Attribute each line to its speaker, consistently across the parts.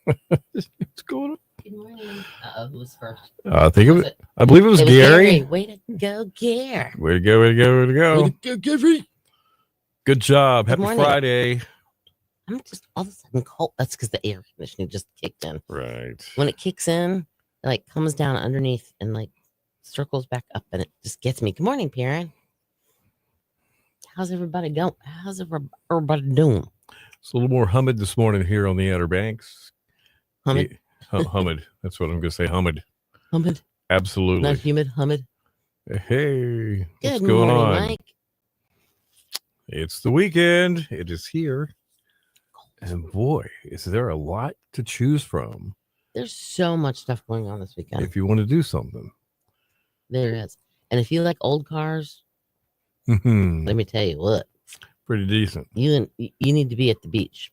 Speaker 1: What's going on?
Speaker 2: Good morning. Who was first?
Speaker 1: I believe it was Gary.
Speaker 2: Way to go, Gary.
Speaker 1: Way to go, way to go, way to go.
Speaker 2: Way to go, Gary.
Speaker 1: Good job.
Speaker 2: Good
Speaker 1: Happy
Speaker 2: morning.
Speaker 1: Friday.
Speaker 2: I'm just all of a sudden cold. That's because the air conditioning just kicked in.
Speaker 1: Right.
Speaker 2: When it kicks in, it like comes down underneath and like circles back up, and it just gets me. Good morning, Perrin. How's everybody going? How's everybody doing?
Speaker 1: It's a little more humid this morning here on the Outer Banks.
Speaker 2: Humid.
Speaker 1: Humid. That's what I'm going to say. Humid.
Speaker 2: Humid.
Speaker 1: Absolutely.
Speaker 2: Not humid. Humid.
Speaker 1: Hey. What's
Speaker 2: Good
Speaker 1: going
Speaker 2: morning,
Speaker 1: on?
Speaker 2: Mike.
Speaker 1: It's the weekend. It is here. And boy, is there a lot to choose from.
Speaker 2: There's so much stuff going on this weekend.
Speaker 1: If you want to do something.
Speaker 2: There is. And if you like old cars,
Speaker 1: Mhm.
Speaker 2: let me tell you what.
Speaker 1: Pretty decent.
Speaker 2: You need to be at the beach.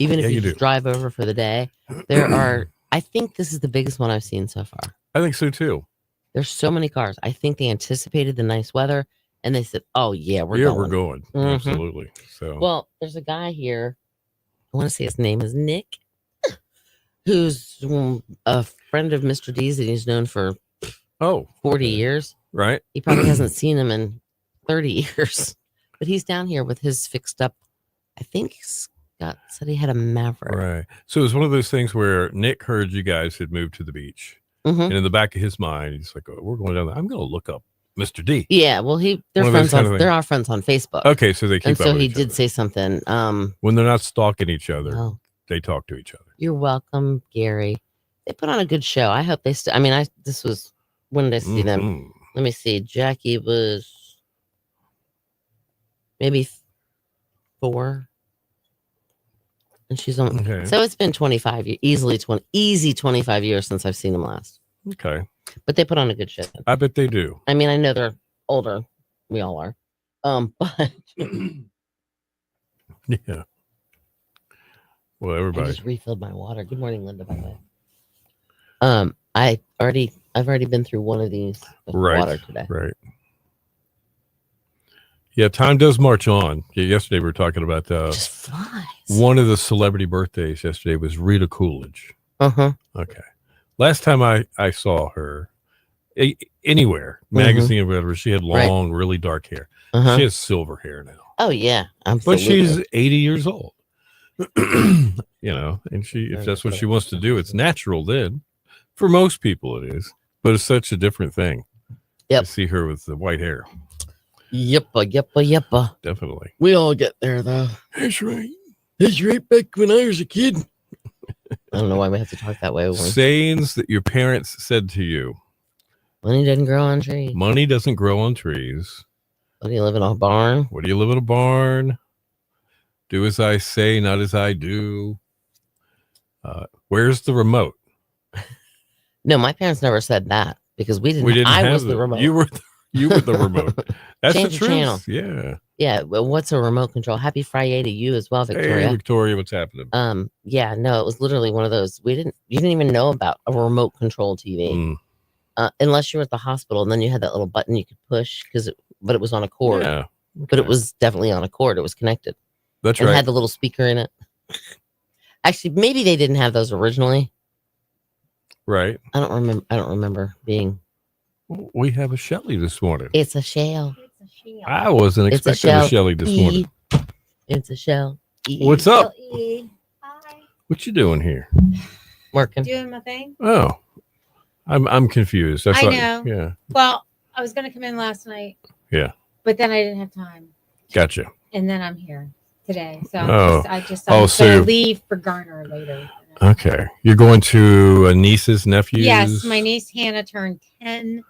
Speaker 2: Even if
Speaker 1: Yeah,
Speaker 2: you
Speaker 1: you
Speaker 2: just
Speaker 1: do.
Speaker 2: drive over for the day. There are, I think this is the biggest one I've seen so far.
Speaker 1: I think so too.
Speaker 2: There's so many cars. I think they anticipated the nice weather and they said, oh, yeah, we're going.
Speaker 1: We're going.
Speaker 2: Mhm.
Speaker 1: Absolutely. So
Speaker 2: Well, there's a guy here. I want to say his name is Nick, who's a friend of Mr. D's that he's known for 40
Speaker 1: okay.
Speaker 2: years.
Speaker 1: Right.
Speaker 2: He probably hasn't seen him in 30 years. But he's down here with his fixed up. I think Scott said he had a Maverick.
Speaker 1: Right. So it was one of those things where Nick heard you guys had moved to the beach.
Speaker 2: Mm-hmm.
Speaker 1: And in the back of his mind, he's like, oh, we're going down there. I'm going to look up Mr. D.
Speaker 2: Yeah, well, they're friends on. They're our friends on Facebook.
Speaker 1: Okay, so they keep.
Speaker 2: And
Speaker 1: up
Speaker 2: so
Speaker 1: with
Speaker 2: he
Speaker 1: each
Speaker 2: did
Speaker 1: other.
Speaker 2: say something.
Speaker 1: When they're not stalking each other,
Speaker 2: Oh,
Speaker 1: they talk to each other.
Speaker 2: you're welcome, Gary. They put on a good show. I hope they. I mean, this was when did I see them?
Speaker 1: Mhm.
Speaker 2: Let me see. Jackie was maybe 4, and she's on.
Speaker 1: Okay.
Speaker 2: So it's been 25 years, easy 25 years since I've seen them last.
Speaker 1: Okay.
Speaker 2: But they put on a good show.
Speaker 1: I bet they do.
Speaker 2: I mean, I know they're older. We all are. But
Speaker 1: Yeah. Well, everybody.
Speaker 2: I just refilled my water. Good morning, Linda, by the way. I've already been through one of these with water today.
Speaker 1: Right. Yeah, time does march on. Yesterday we were talking about
Speaker 2: Just flies.
Speaker 1: one of the celebrity birthdays yesterday was Rita Coolidge.
Speaker 2: Uh-huh.
Speaker 1: Okay. Last time I saw her anywhere, magazine or whatever, she had long, really dark hair.
Speaker 2: Uh-huh.
Speaker 1: She has silver hair now.
Speaker 2: Oh, yeah. Absolutely.
Speaker 1: But she's 80 years old. You know, and if that's what she wants to do, it's natural then. For most people it is. But it's such a different thing.
Speaker 2: Yep.
Speaker 1: To see her with the white hair.
Speaker 2: Yeppa.
Speaker 1: Definitely.
Speaker 2: We all get there, though.
Speaker 1: That's right.
Speaker 2: That's right back when I was a kid. I don't know why we have to talk that way.
Speaker 1: Sayings that your parents said to you.
Speaker 2: Money doesn't grow on trees.
Speaker 1: Money doesn't grow on trees.
Speaker 2: What do you live in a barn?
Speaker 1: What do you live in a barn? Do as I say, not as I do. Where's the remote?
Speaker 2: No, my parents never said that because we didn't. I was the remote.
Speaker 1: You were the remote. That's
Speaker 2: Change
Speaker 1: the
Speaker 2: the
Speaker 1: truth.
Speaker 2: channel.
Speaker 1: Yeah.
Speaker 2: Yeah. Well, what's a remote control? Happy Friday to you as well, Victoria.
Speaker 1: Hey, Victoria, what's happening?
Speaker 2: Yeah. No, it was literally one of those. You didn't even know about a remote control TV unless you were at the hospital, and then you had that little button you could push but it was on a cord.
Speaker 1: Yeah. Okay.
Speaker 2: But it was definitely on a cord. It was connected.
Speaker 1: That's
Speaker 2: right.
Speaker 1: It
Speaker 2: had the little speaker in it. Actually, maybe they didn't have those originally.
Speaker 1: Right.
Speaker 2: I don't remember being.
Speaker 1: We have a Shelly this morning.
Speaker 2: It's a shell.
Speaker 1: I wasn't expecting a Shelly this morning.
Speaker 2: It's a shell.
Speaker 1: What's up?
Speaker 3: Hi.
Speaker 1: What you doing here?
Speaker 2: Working.
Speaker 3: Doing my thing.
Speaker 1: Oh, I'm confused. That's
Speaker 3: I know.
Speaker 1: Yeah.
Speaker 3: Well, I was going to come in last night.
Speaker 1: Yeah.
Speaker 3: But then I didn't have time.
Speaker 1: Gotcha.
Speaker 3: And then I'm here today. So I just
Speaker 1: Oh,
Speaker 3: I'm
Speaker 1: so
Speaker 3: going to leave for Garner later.
Speaker 1: Okay. You're going to a niece's nephew's?
Speaker 3: Yes. My niece Hannah turned 10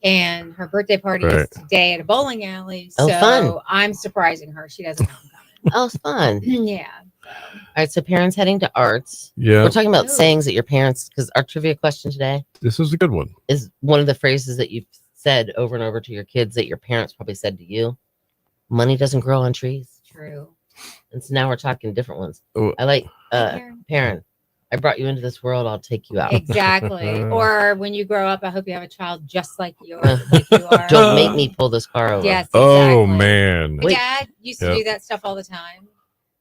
Speaker 3: and her birthday party is today at a bowling alley.
Speaker 2: Oh,
Speaker 3: so
Speaker 2: fun.
Speaker 3: I'm surprising her. She doesn't know I'm coming.
Speaker 2: Oh, fun.
Speaker 3: Yeah.
Speaker 2: All right. So parents heading to arts.
Speaker 1: Yeah.
Speaker 2: We're talking about sayings that your parents, because our trivia question today.
Speaker 1: This is a good one.
Speaker 2: Is one of the phrases that you've said over and over to your kids that your parents probably said to you. Money doesn't grow on trees.
Speaker 3: True.
Speaker 2: And so now we're talking different ones.
Speaker 1: Oh.
Speaker 2: I like parent. I brought you into this world. I'll take you out.
Speaker 3: Exactly. Or when you grow up, I hope you have a child just like you are.
Speaker 2: Don't make me pull this car over.
Speaker 3: Yes. Exactly.
Speaker 1: Oh man.
Speaker 3: My dad used to do that stuff all the time.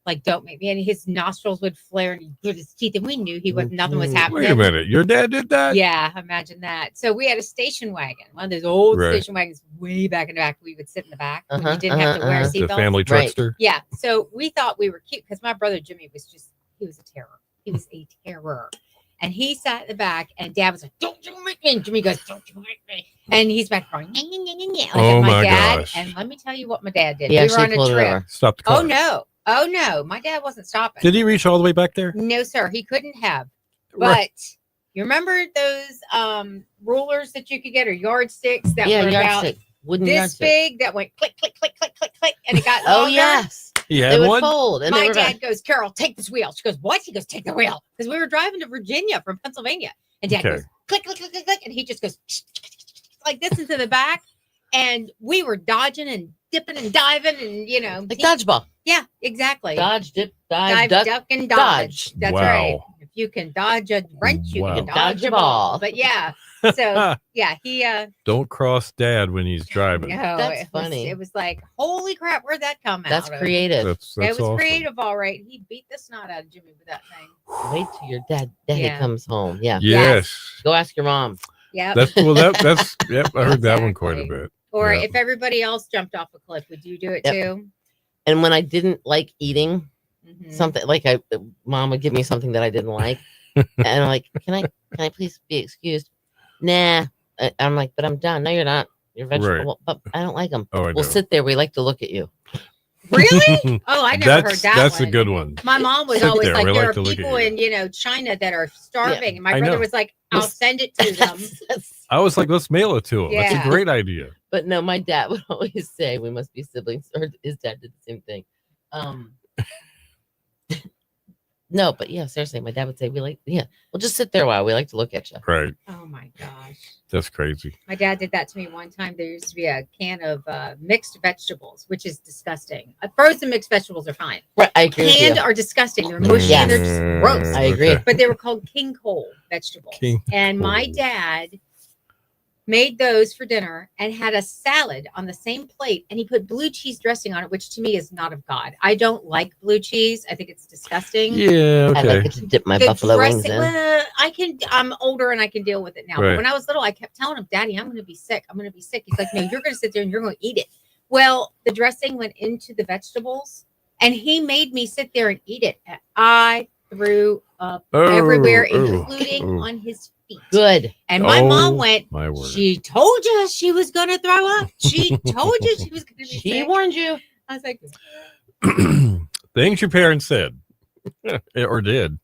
Speaker 3: like, don't make me. And his nostrils would flare and he'd grit his teeth. And we knew nothing was happening.
Speaker 1: Wait a minute. Your dad did that?
Speaker 3: Yeah, imagine that. So we had a station wagon, one of those old
Speaker 1: Right.
Speaker 3: station wagons way back in the back. We would sit in the back when
Speaker 2: Uh-huh,
Speaker 3: you didn't have to wear a
Speaker 1: The
Speaker 3: seatbelt.
Speaker 1: family
Speaker 2: Right.
Speaker 1: truckster.
Speaker 3: Yeah. So we thought we were cute because my brother Jimmy he was a terror. He was a terror. And he sat in the back and Dad was like, don't you make me. And Jimmy goes, don't you make me. And he's back going, yeah, yeah, yeah, yeah, yeah. Like
Speaker 1: Oh,
Speaker 3: at
Speaker 1: my
Speaker 3: dad.
Speaker 1: gosh.
Speaker 3: And let me tell you what my dad did.
Speaker 2: He
Speaker 3: We were
Speaker 2: actually
Speaker 3: on a
Speaker 2: pulled it
Speaker 3: trip.
Speaker 2: over.
Speaker 1: Stop the car.
Speaker 3: Oh no. My dad wasn't stopping.
Speaker 1: Did he reach all the way back there?
Speaker 3: No, sir. He couldn't have.
Speaker 1: Right.
Speaker 3: But you remember those rulers that you could get or yardsticks that
Speaker 2: Yeah,
Speaker 3: were about
Speaker 2: yardstick. Wooden
Speaker 3: this
Speaker 2: yardstick.
Speaker 3: big that went click, click, click, click, click, click, and it got
Speaker 2: Oh,
Speaker 3: longer?
Speaker 2: yes.
Speaker 1: He
Speaker 2: They
Speaker 1: had
Speaker 2: would
Speaker 1: one?
Speaker 2: fold. And they
Speaker 3: My
Speaker 2: were
Speaker 3: dad goes, Carol, take this wheel. She goes, what? He goes, take the wheel. Because we were driving to Virginia from Pennsylvania. And Dad
Speaker 1: Okay.
Speaker 3: goes, click, click, click, click, click. And he just goes like this into the back. And we were dodging and dipping and diving and,
Speaker 2: like dodgeball.
Speaker 3: yeah, exactly.
Speaker 2: Dodge, dip, dive,
Speaker 3: Dive,
Speaker 2: duck.
Speaker 3: duck, and dodge.
Speaker 2: dodge.
Speaker 3: That's
Speaker 1: Wow.
Speaker 3: right. If you can dodge a wrench, you
Speaker 1: Wow.
Speaker 3: can
Speaker 2: Dodge
Speaker 3: dodge
Speaker 2: a
Speaker 3: a ball.
Speaker 2: ball.
Speaker 3: But yeah, so yeah, he
Speaker 1: Don't cross dad when he's driving.
Speaker 3: no,
Speaker 2: That's
Speaker 3: it
Speaker 2: funny.
Speaker 3: it was like, holy crap, where'd that come
Speaker 2: That's
Speaker 3: out? of?
Speaker 2: creative.
Speaker 1: That's
Speaker 3: It was
Speaker 1: awesome.
Speaker 3: creative, all right. He beat the snot out of Jimmy with that thing.
Speaker 2: Wait till your daddy
Speaker 3: Yeah.
Speaker 2: comes home. Yeah.
Speaker 1: Yes.
Speaker 2: Go ask your mom.
Speaker 3: Yeah.
Speaker 1: That's yep, I heard that one quite a
Speaker 3: Exactly.
Speaker 1: bit.
Speaker 3: Or
Speaker 1: yeah.
Speaker 3: if everybody else jumped off a cliff, would you do it
Speaker 2: Yep.
Speaker 3: too?
Speaker 2: And when I didn't like eating
Speaker 3: Mhm.
Speaker 2: something, like mom would give me something that I didn't like, and I'm like, can I please be excused? Nah. I'm like, but I'm done. No, you're not. You're vegetable, but I don't like them.
Speaker 1: Oh, I know.
Speaker 2: We'll sit there. We like to look at you.
Speaker 3: Really? Oh, I never heard that.
Speaker 1: That's
Speaker 3: one.
Speaker 1: a good one.
Speaker 3: My mom was
Speaker 1: Sit
Speaker 3: always
Speaker 1: there,
Speaker 3: like,
Speaker 1: we
Speaker 3: there
Speaker 1: like
Speaker 3: are
Speaker 1: to look at
Speaker 3: people
Speaker 1: you.
Speaker 3: in China that are starving, and my
Speaker 1: I
Speaker 3: brother
Speaker 1: know.
Speaker 3: was like, I'll send it to them.
Speaker 1: I was like, let's mail it to him. That's
Speaker 3: Yeah.
Speaker 1: a great idea.
Speaker 2: But no, my dad would always say we must be siblings, or his dad did the same thing. No, but yeah, seriously, my dad would say we'll just sit there a while. We like to look at you.
Speaker 1: Right.
Speaker 3: Oh my gosh.
Speaker 1: That's crazy.
Speaker 3: My dad did that to me one time. There used to be a can of mixed vegetables, which is disgusting. Frozen mixed vegetables are fine.
Speaker 2: Right, I agree with
Speaker 3: Canned
Speaker 2: you.
Speaker 3: are disgusting. They're mushy and they're just gross.
Speaker 2: I agree.
Speaker 3: But they were called King Cole vegetables.
Speaker 1: King
Speaker 3: And my
Speaker 1: Cole.
Speaker 3: dad made those for dinner and had a salad on the same plate, and he put blue cheese dressing on it, which to me is not of God. I don't like blue cheese. I think it's disgusting.
Speaker 1: Yeah,
Speaker 2: I
Speaker 1: okay.
Speaker 2: like it to dip my
Speaker 3: The
Speaker 2: buffalo wings
Speaker 3: dressing-
Speaker 2: in.
Speaker 3: well, I'm older and I can deal with it now.
Speaker 1: Right.
Speaker 3: But when I was little, I kept telling him, Daddy, I'm going to be sick. I'm going to be sick. He's like, no, you're going to sit there and you're going to eat it. Well, the dressing went into the vegetables and he made me sit there and eat it. And I threw up everywhere, including on his feet.
Speaker 2: Good.
Speaker 3: And my mom
Speaker 1: Oh,
Speaker 3: went,
Speaker 1: my word.
Speaker 3: she told you she was going to throw up. She told you she was going to be
Speaker 2: She
Speaker 3: sick.
Speaker 2: warned you.
Speaker 3: I was like,
Speaker 1: Things your parents said or did.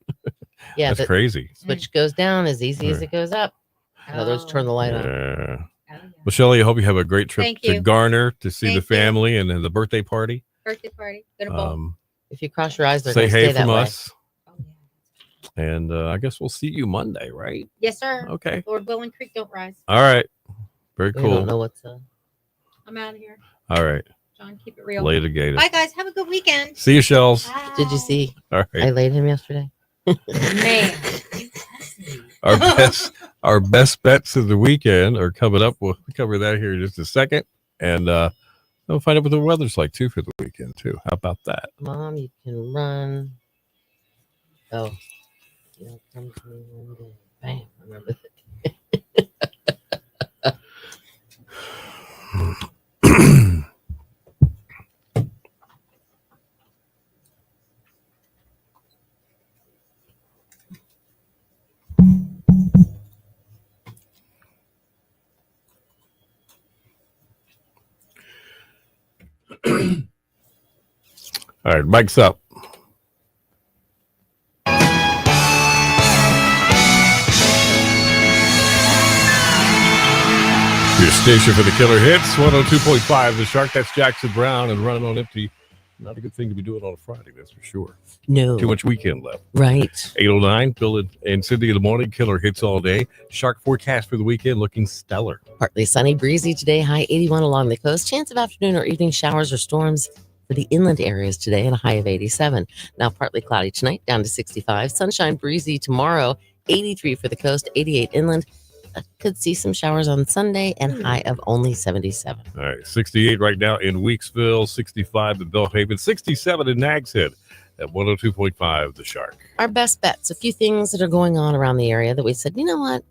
Speaker 2: Yeah,
Speaker 1: That's
Speaker 2: the
Speaker 1: crazy.
Speaker 2: switch goes down as easy as
Speaker 1: Right.
Speaker 2: it goes up. In other words, turn the light on.
Speaker 1: Yeah.
Speaker 3: Oh, yeah.
Speaker 1: Well, Shelley, I hope you have a great trip
Speaker 3: Thank
Speaker 1: to
Speaker 3: you.
Speaker 1: Garner to see the
Speaker 3: Thank you.
Speaker 1: family and then the birthday party.
Speaker 3: Birthday party. Gonna bowl.
Speaker 2: If you cross your eyes, they're
Speaker 1: Say
Speaker 2: going to
Speaker 1: hey
Speaker 2: stay that
Speaker 1: from
Speaker 2: way.
Speaker 1: us.
Speaker 3: Oh, yeah.
Speaker 1: And I guess we'll see you Monday, right?
Speaker 3: Yes, sir.
Speaker 1: Okay.
Speaker 3: Lord willing, creek don't rise.
Speaker 1: All right. Very
Speaker 2: We don't
Speaker 1: cool.
Speaker 2: know what's
Speaker 3: I'm out of here.
Speaker 1: All right.
Speaker 3: John, keep it real.
Speaker 1: Later, Gator.
Speaker 3: Bye, guys. Have a good weekend.
Speaker 1: See you, Shells.
Speaker 2: Did you
Speaker 3: Bye.
Speaker 2: see?
Speaker 1: All
Speaker 2: I
Speaker 1: right.
Speaker 2: laid him yesterday.
Speaker 3: Man, you pussy.
Speaker 1: Our best bets of the weekend are coming up. We'll cover that here in just a second. And we'll find out what the weather's like too for the weekend too. How about that?
Speaker 2: Mom, you can run. Oh, you come to me one day. Bam, remember that.
Speaker 1: All right, mic's up. Your station for the killer hits, 102.5 The Shark. That's Jackson Brown and running on empty. Not a good thing to be doing on a Friday, that's for sure.
Speaker 2: No.
Speaker 1: Too much weekend left.
Speaker 2: Right.
Speaker 1: 809, Bill and Cindy in the morning. Killer hits all day. Shark forecast for the weekend looking stellar.
Speaker 2: Partly sunny, breezy today, high 81 along the coast. Chance of afternoon or evening showers or storms for the inland areas today and a high of 87. Now partly cloudy tonight, down to 65. Sunshine, breezy tomorrow, 83 for the coast, 88 inland. Could see some showers on Sunday and high of only 77.
Speaker 1: All right, 68 right now in Weeksville, 65 in Belhaven, 67 in Nags Head. at 102.5 The Shark.
Speaker 2: Our best bets, a few things that are going on around the area that we said, you know what?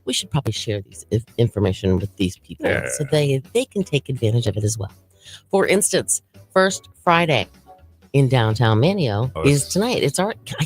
Speaker 2: We should probably share these information with these people so they can take advantage of it as well. For instance, First Friday in downtown Manio is tonight. It's our I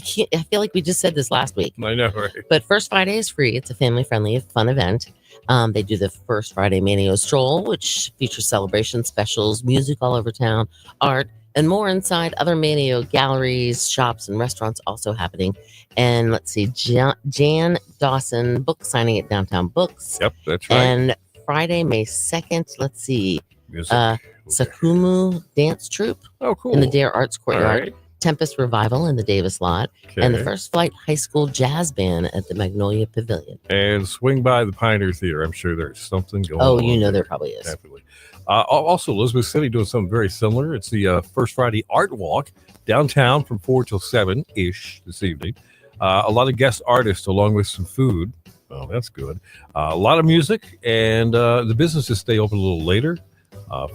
Speaker 2: feel like we just said this last week.
Speaker 1: I know, right?
Speaker 2: But First Friday is free. It's a family-friendly, fun event. They do the First Friday Manio Stroll, which features celebrations, specials, music all over town, art, and more inside other Manio galleries, shops, and restaurants also happening. And let's see, Jan Dawson book signing at Downtown Books.
Speaker 1: Yep, that's right.
Speaker 2: And Friday, May 2nd, let's see,
Speaker 1: Music.
Speaker 2: Sakumu Dance Troupe
Speaker 1: Oh, cool.
Speaker 2: in the Dare Arts
Speaker 1: All
Speaker 2: Courtyard.
Speaker 1: right.
Speaker 2: Tempest Revival in the Davis Lot.
Speaker 1: Okay.
Speaker 2: And the First Flight High School Jazz Band at the Magnolia Pavilion.
Speaker 1: And swing by the Pioneer Theater. I'm sure there's something going on.
Speaker 2: Oh, you know there probably is.
Speaker 1: Definitely. Also, Elizabeth City doing something very similar. It's the First Friday Art Walk downtown from 4 till 7-ish this evening. A lot of guest artists along with some food. Oh, that's good. A lot of music, and the businesses stay open a little later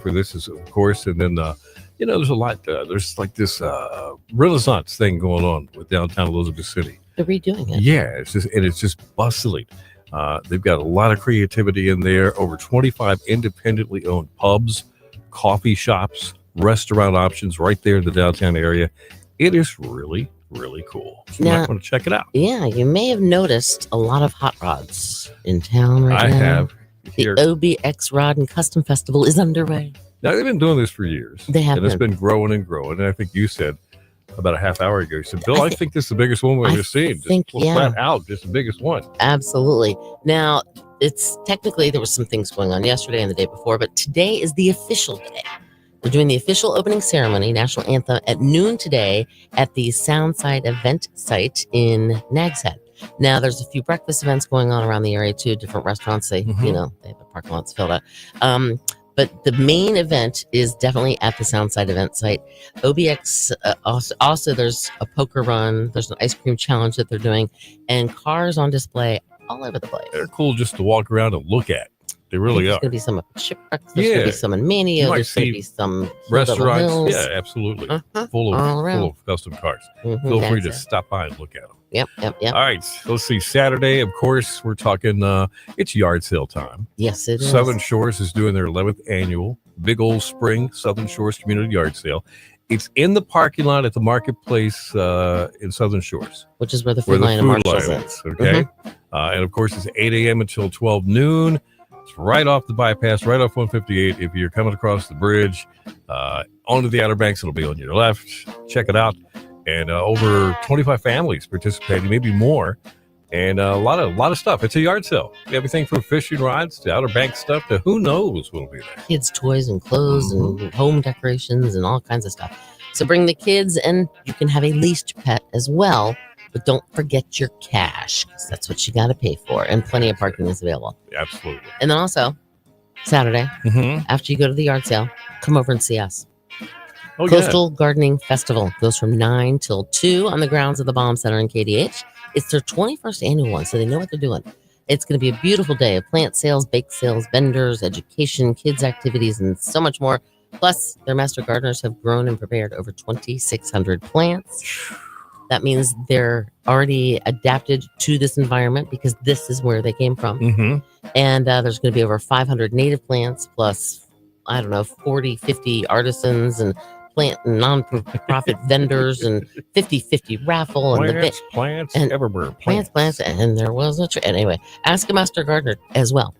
Speaker 1: for this, is of course. And then, there's a lot. There's like this Renaissance thing going on with downtown Elizabeth City.
Speaker 2: They're redoing it.
Speaker 1: Yeah, it's just bustling. They've got a lot of creativity in there. Over 25 independently owned pubs, coffee shops, restaurant options right there in the downtown area. It is really, really cool. So you might want to check it out.
Speaker 2: Yeah, you may have noticed a lot of hot rods in town right now.
Speaker 1: I have.
Speaker 2: The OBX Rod and Custom Festival is underway.
Speaker 1: Now, they've been doing this for years.
Speaker 2: They have
Speaker 1: and it's been growing and growing. And I think you said about a half hour ago, you said, Bill, I think this is the biggest one we've ever seen. Flat out, just the biggest one.
Speaker 2: Absolutely. Now, it's technically, there was some things going on yesterday and the day before, but today is the official day. They're doing the official opening ceremony, national anthem, at noon today at the Soundside event site in Nags Head. Now, there's a few breakfast events going on around the area too, different restaurants. They have the parking lots filled up. But the main event is definitely at the Soundside event site. OBX, also there's a poker run. There's an ice cream challenge that they're doing, and cars on display all over the place.
Speaker 1: They're cool just to walk around and look at. They really
Speaker 2: There's
Speaker 1: are.
Speaker 2: going to be some at Shipwrecks. There's going to be some in Manio. There's going to be some
Speaker 1: restaurants.
Speaker 2: Hills.
Speaker 1: Yeah, absolutely. Full of custom cars. Feel free to stop by and look at them.
Speaker 2: Yep.
Speaker 1: All right, let's see. Saturday, of course, we're talking. It's yard sale time.
Speaker 2: Yes, it is.
Speaker 1: Southern Shores is doing their 11th annual Big Old Spring Southern Shores Community Yard Sale. It's in the parking lot at the marketplace in Southern Shores,
Speaker 2: which is where the food line and Marshalls is.
Speaker 1: Okay, and of course, it's 8 a.m. until 12 noon. It's right off the bypass, right off 158. If you're coming across the bridge onto the Outer Banks, it'll be on your left. Check it out. And over 25 families participating, maybe more, and a lot of stuff. It's a yard sale. Everything from fishing rods to Outer Banks stuff to who knows what'll be there.
Speaker 2: Kids' toys and clothes and home decorations and all kinds of stuff. So bring the kids, and you can have a leashed pet as well. But don't forget your cash, because that's what you got to pay for. And plenty of parking is available.
Speaker 1: Absolutely.
Speaker 2: And then also, Saturday, after you go to the yard sale, come over and see us. Coastal Gardening Festival goes from 9 till 2 on the grounds of the Baum Center in KDH. It's their 21st annual one, so they know what they're doing. It's going to be a beautiful day of plant sales, bake sales, vendors, education, kids' activities, and so much more. Plus, their master gardeners have grown and prepared over 2,600 plants. That means they're already adapted to this environment because this is where they came from. And there's going to be over 500 native plants plus, 40, 50 artisans and plant and non-profit vendors and 50-50 raffle.
Speaker 1: Plants,
Speaker 2: and
Speaker 1: everywhere.
Speaker 2: Plants. And there was a anyway, ask a master gardener as well.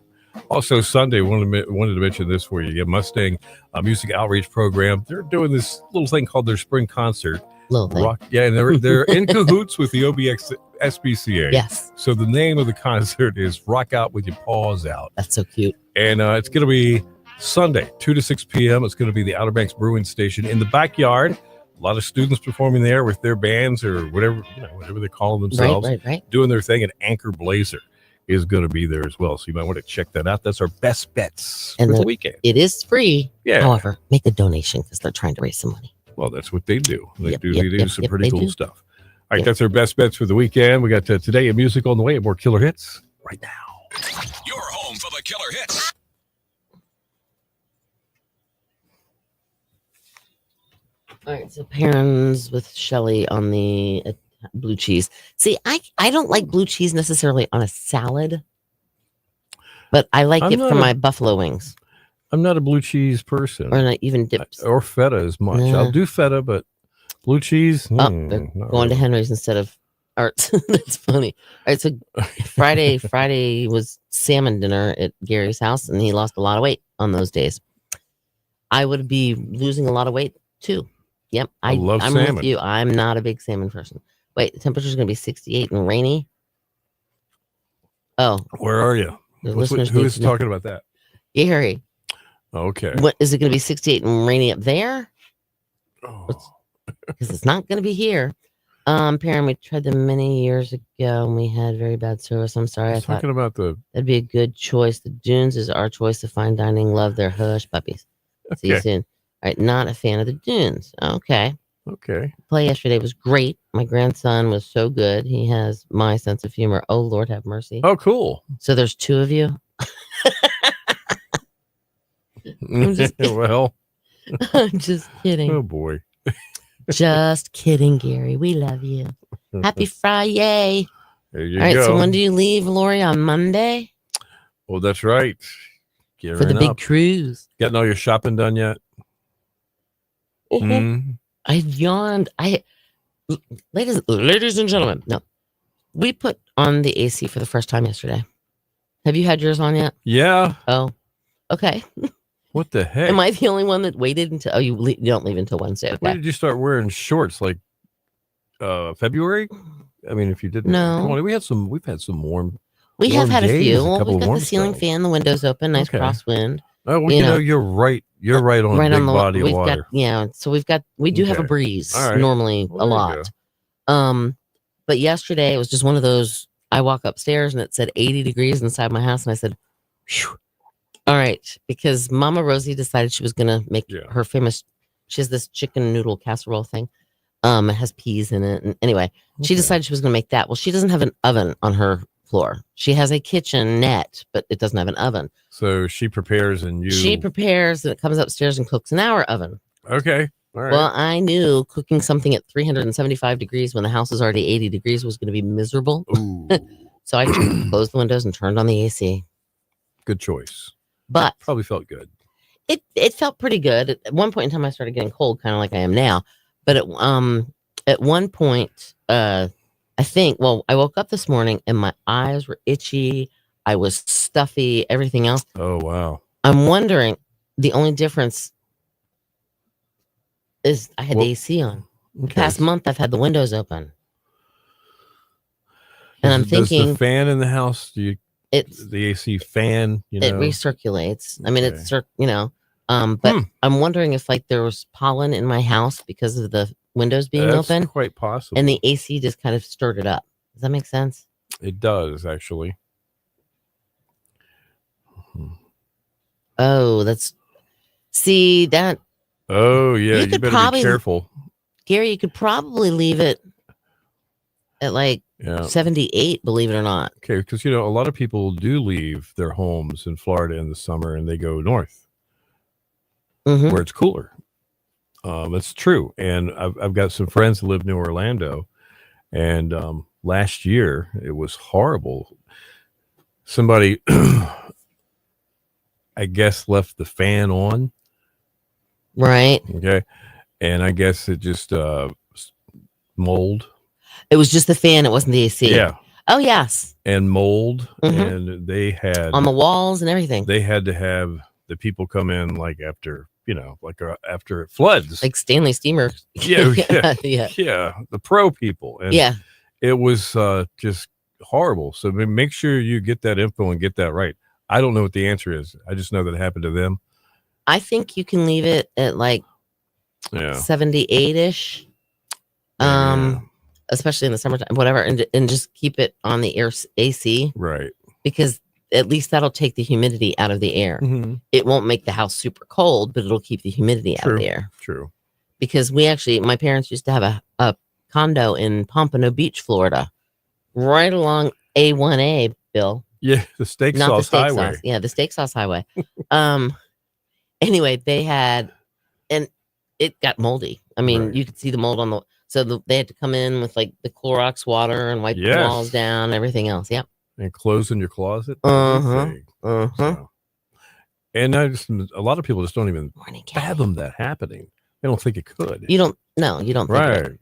Speaker 1: Also, Sunday, wanted to mention this for you. Mustang Music Outreach Program. They're doing this little thing called their spring concert. And they're in cahoots with the OBX SPCA.
Speaker 2: Yes.
Speaker 1: So the name of the concert is Rock Out With Your Paws Out.
Speaker 2: That's so cute.
Speaker 1: And it's going to be Sunday, 2 to 6 p.m. It's going to be the Outer Banks Brewing Station in the backyard. A lot of students performing there with their bands or whatever they call themselves.
Speaker 2: Right.
Speaker 1: Doing their thing. And Anchor Blazer is going to be there as well. So you might want to check that out. That's our best bets for the weekend.
Speaker 2: It is free.
Speaker 1: Yeah.
Speaker 2: However, make a donation because they're trying to raise some money.
Speaker 1: Well, that's what they do. They do some pretty cool stuff. All right, that's our best bets for the weekend. We got Today in Music on the way. More killer hits right now.
Speaker 4: Your home for the killer hits.
Speaker 2: All right, so parents with Shelly on the blue cheese. See, I don't like blue cheese necessarily on a salad, but I like
Speaker 1: I'm
Speaker 2: it
Speaker 1: not
Speaker 2: for
Speaker 1: a-
Speaker 2: my buffalo wings
Speaker 1: I'm not a blue cheese person
Speaker 2: or not even dips.
Speaker 1: or feta as much.
Speaker 2: Nah.
Speaker 1: I'll do feta, but blue cheese.
Speaker 2: Oh, they're
Speaker 1: not
Speaker 2: going to
Speaker 1: really.
Speaker 2: Henry's instead of Arts. That's funny. All right, so Friday was salmon dinner at Gary's house, and he lost a lot of weight on those days. I would be losing a lot of weight too. Yep,
Speaker 1: I love
Speaker 2: I'm
Speaker 1: salmon.
Speaker 2: with you. I'm not a big salmon person. Wait, the temperature's going to be 68 and rainy. Oh,
Speaker 1: Where are you?
Speaker 2: the listeners
Speaker 1: Who
Speaker 2: need
Speaker 1: is
Speaker 2: to know.
Speaker 1: talking about that?
Speaker 2: Gary,
Speaker 1: Okay.
Speaker 2: what is it going to be 68 and rainy up there?
Speaker 1: Oh,
Speaker 2: Because it's not going to be here. Perrin, we tried them many years ago and we had very bad service. I'm sorry.
Speaker 1: I
Speaker 2: I
Speaker 1: was
Speaker 2: thought
Speaker 1: talking about the.
Speaker 2: that'd be a good choice. The Dunes is our choice of fine dining. Love their hush puppies. See you
Speaker 1: Okay.
Speaker 2: soon. All right, not a fan of the Dunes. Okay.
Speaker 1: Okay.
Speaker 2: Play yesterday was great. My grandson was so good. He has my sense of humor. Oh, Lord have mercy.
Speaker 1: Oh, cool.
Speaker 2: So there's two of you. I'm just kidding.
Speaker 1: Well,
Speaker 2: I'm just kidding.
Speaker 1: oh boy.
Speaker 2: Just kidding, Gary. We love you. Happy Friday.
Speaker 1: There you
Speaker 2: All right,
Speaker 1: go.
Speaker 2: so when do you leave, Lori? On Monday
Speaker 1: Well, that's right.
Speaker 2: for the
Speaker 1: Gearing
Speaker 2: big
Speaker 1: up.
Speaker 2: cruise.
Speaker 1: Getting all your shopping done yet? Mm.
Speaker 2: I yawned. Ladies and gentlemen, no. We put on the AC for the first time yesterday. Have you had yours on yet?
Speaker 1: Yeah.
Speaker 2: Oh, okay.
Speaker 1: What the heck?
Speaker 2: Am I the only one that waited until? Oh, you don't leave until Wednesday.
Speaker 1: When
Speaker 2: Okay.
Speaker 1: did you start wearing shorts? Like February? I mean, if you didn't,
Speaker 2: No.
Speaker 1: Come on, we've had some warm.
Speaker 2: We have
Speaker 1: warm
Speaker 2: had a
Speaker 1: days,
Speaker 2: few.
Speaker 1: a
Speaker 2: Well,
Speaker 1: couple
Speaker 2: we've
Speaker 1: of
Speaker 2: got
Speaker 1: warm
Speaker 2: the ceiling
Speaker 1: spells.
Speaker 2: fan, the windows open, nice
Speaker 1: Okay.
Speaker 2: crosswind.
Speaker 1: Oh, well,
Speaker 2: You
Speaker 1: you know,
Speaker 2: know,
Speaker 1: you're right. You're right on a big body of
Speaker 2: we've
Speaker 1: water.
Speaker 2: got yeah. So we do have a
Speaker 1: Okay.
Speaker 2: breeze
Speaker 1: All right.
Speaker 2: normally
Speaker 1: Well,
Speaker 2: a
Speaker 1: there you
Speaker 2: lot. But yesterday it was just one of those. I walk upstairs and it said 80 degrees inside my house, and I said, "Phew." All right, because Mama Rosie decided she was gonna make
Speaker 1: Yeah.
Speaker 2: her famous. She has this chicken noodle casserole thing. It has peas in it, and anyway, she
Speaker 1: Okay.
Speaker 2: decided she was gonna make that. Well, she doesn't have an oven on her floor. She has a kitchenette, but it doesn't have an oven.
Speaker 1: So she prepares and you.
Speaker 2: She prepares and it comes upstairs and cooks in our oven.
Speaker 1: Okay. All right.
Speaker 2: Well, I knew cooking something at 375 degrees when the house is already 80 degrees was going to be miserable.
Speaker 1: Ooh,
Speaker 2: So I closed the windows and turned on the AC.
Speaker 1: good choice.
Speaker 2: But
Speaker 1: Probably felt good.
Speaker 2: it felt pretty good. At one point in time, I started getting cold, kind of like I am now. But at one point, I think, well, I woke up this morning and my eyes were itchy. I was stuffy, everything else.
Speaker 1: Oh wow.
Speaker 2: I'm wondering, the only difference is I had
Speaker 1: Well,
Speaker 2: the AC on. The
Speaker 1: Okay.
Speaker 2: past month, I've had the windows open. And I'm
Speaker 1: Does
Speaker 2: thinking
Speaker 1: the fan in the house? Do you
Speaker 2: it's
Speaker 1: the AC fan? You
Speaker 2: it
Speaker 1: know.
Speaker 2: recirculates. I mean,
Speaker 1: Okay.
Speaker 2: it's but
Speaker 1: Hmm.
Speaker 2: I'm wondering if like there was pollen in my house because of the windows being
Speaker 1: That's
Speaker 2: open,
Speaker 1: quite possible.
Speaker 2: and the AC just kind of stirred it up. Does that make sense?
Speaker 1: It does actually.
Speaker 2: Oh, see that,
Speaker 1: Oh yeah,
Speaker 2: You
Speaker 1: you
Speaker 2: could
Speaker 1: better
Speaker 2: probably-
Speaker 1: be careful.
Speaker 2: Gary. You could probably leave it at like
Speaker 1: Yeah.
Speaker 2: 78. Believe it or not.
Speaker 1: Okay, because you know a lot of people do leave their homes in Florida in the summer and they go north
Speaker 2: Mhm.
Speaker 1: where it's cooler. It's true, and I've got some friends that live near Orlando, and last year it was horrible. Somebody, I guess, left the fan on.
Speaker 2: Right.
Speaker 1: Okay, and I guess it just mold.
Speaker 2: It was just the fan. It wasn't the AC.
Speaker 1: Yeah,
Speaker 2: Oh yes,
Speaker 1: and mold,
Speaker 2: Mhm.
Speaker 1: and they had
Speaker 2: on the walls and everything,
Speaker 1: they had to have the people come in like after after it floods.
Speaker 2: like Stanley Steamer.
Speaker 1: Yeah, yeah.
Speaker 2: yeah,
Speaker 1: Yeah, the pro people, and
Speaker 2: yeah.
Speaker 1: it was just horrible. So make sure you get that info and get that right. I don't know what the answer is. I just know that it happened to them.
Speaker 2: I think you can leave it at like
Speaker 1: Yeah.
Speaker 2: 78-ish. Especially in the summertime, whatever, and just keep it on the air AC
Speaker 1: Right.
Speaker 2: because at least that'll take the humidity out of the air.
Speaker 1: Mm-hmm.
Speaker 2: It won't make the house super cold, but it'll keep the humidity out of
Speaker 1: True.
Speaker 2: the air.
Speaker 1: True.
Speaker 2: Because my parents used to have a condo in Pompano Beach, Florida, right along A1A, Bill.
Speaker 1: Yeah, the steak
Speaker 2: Not the
Speaker 1: sauce
Speaker 2: steak
Speaker 1: highway.
Speaker 2: sauce. Yeah, the steak sauce highway. Anyway, they had, and it got moldy. I mean,
Speaker 1: Right.
Speaker 2: you could see the mold on the. So they had to come in with like the Clorox water and wipe the
Speaker 1: Yes.
Speaker 2: walls down, and everything else. Yep.
Speaker 1: And clothes in your closet.
Speaker 2: Uh-huh.
Speaker 1: Everything.
Speaker 2: Uh-huh.
Speaker 1: So. And a lot of people just don't even
Speaker 2: Morning, Kathy.
Speaker 1: fathom that happening. They don't think it could.
Speaker 2: You don't. No, you don't. Think of it.
Speaker 1: Right.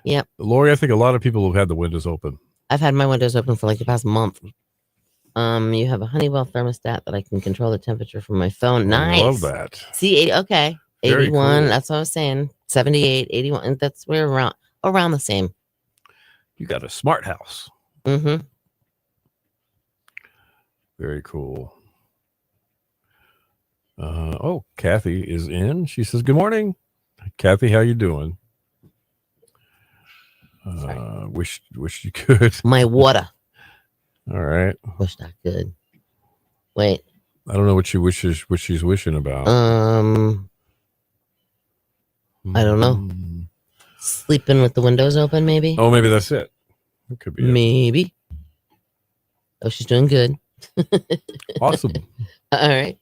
Speaker 2: Yep.
Speaker 1: Lori, I think a lot of people have had the windows open.
Speaker 2: I've had my windows open for like the past month. You have a Honeywell thermostat that I can control the temperature from my phone. Nice.
Speaker 1: I love that.
Speaker 2: See, 80, okay.
Speaker 1: Very
Speaker 2: 81.
Speaker 1: cool.
Speaker 2: That's what I was saying. 78, 81. And that's where around the same.
Speaker 1: You got a smart house.
Speaker 2: Mm-hmm.
Speaker 1: Very cool. Oh, Kathy is in. She says, "Good morning, Kathy. How you doing?" Wish you could.
Speaker 2: My water.
Speaker 1: All right.
Speaker 2: Wish I could. Wait.
Speaker 1: I don't know what she's wishing about.
Speaker 2: I don't know. Sleeping with the windows open, maybe.
Speaker 1: Oh, maybe that's it. It could be it.
Speaker 2: Maybe. Oh, she's doing good.
Speaker 1: Awesome.
Speaker 2: All right.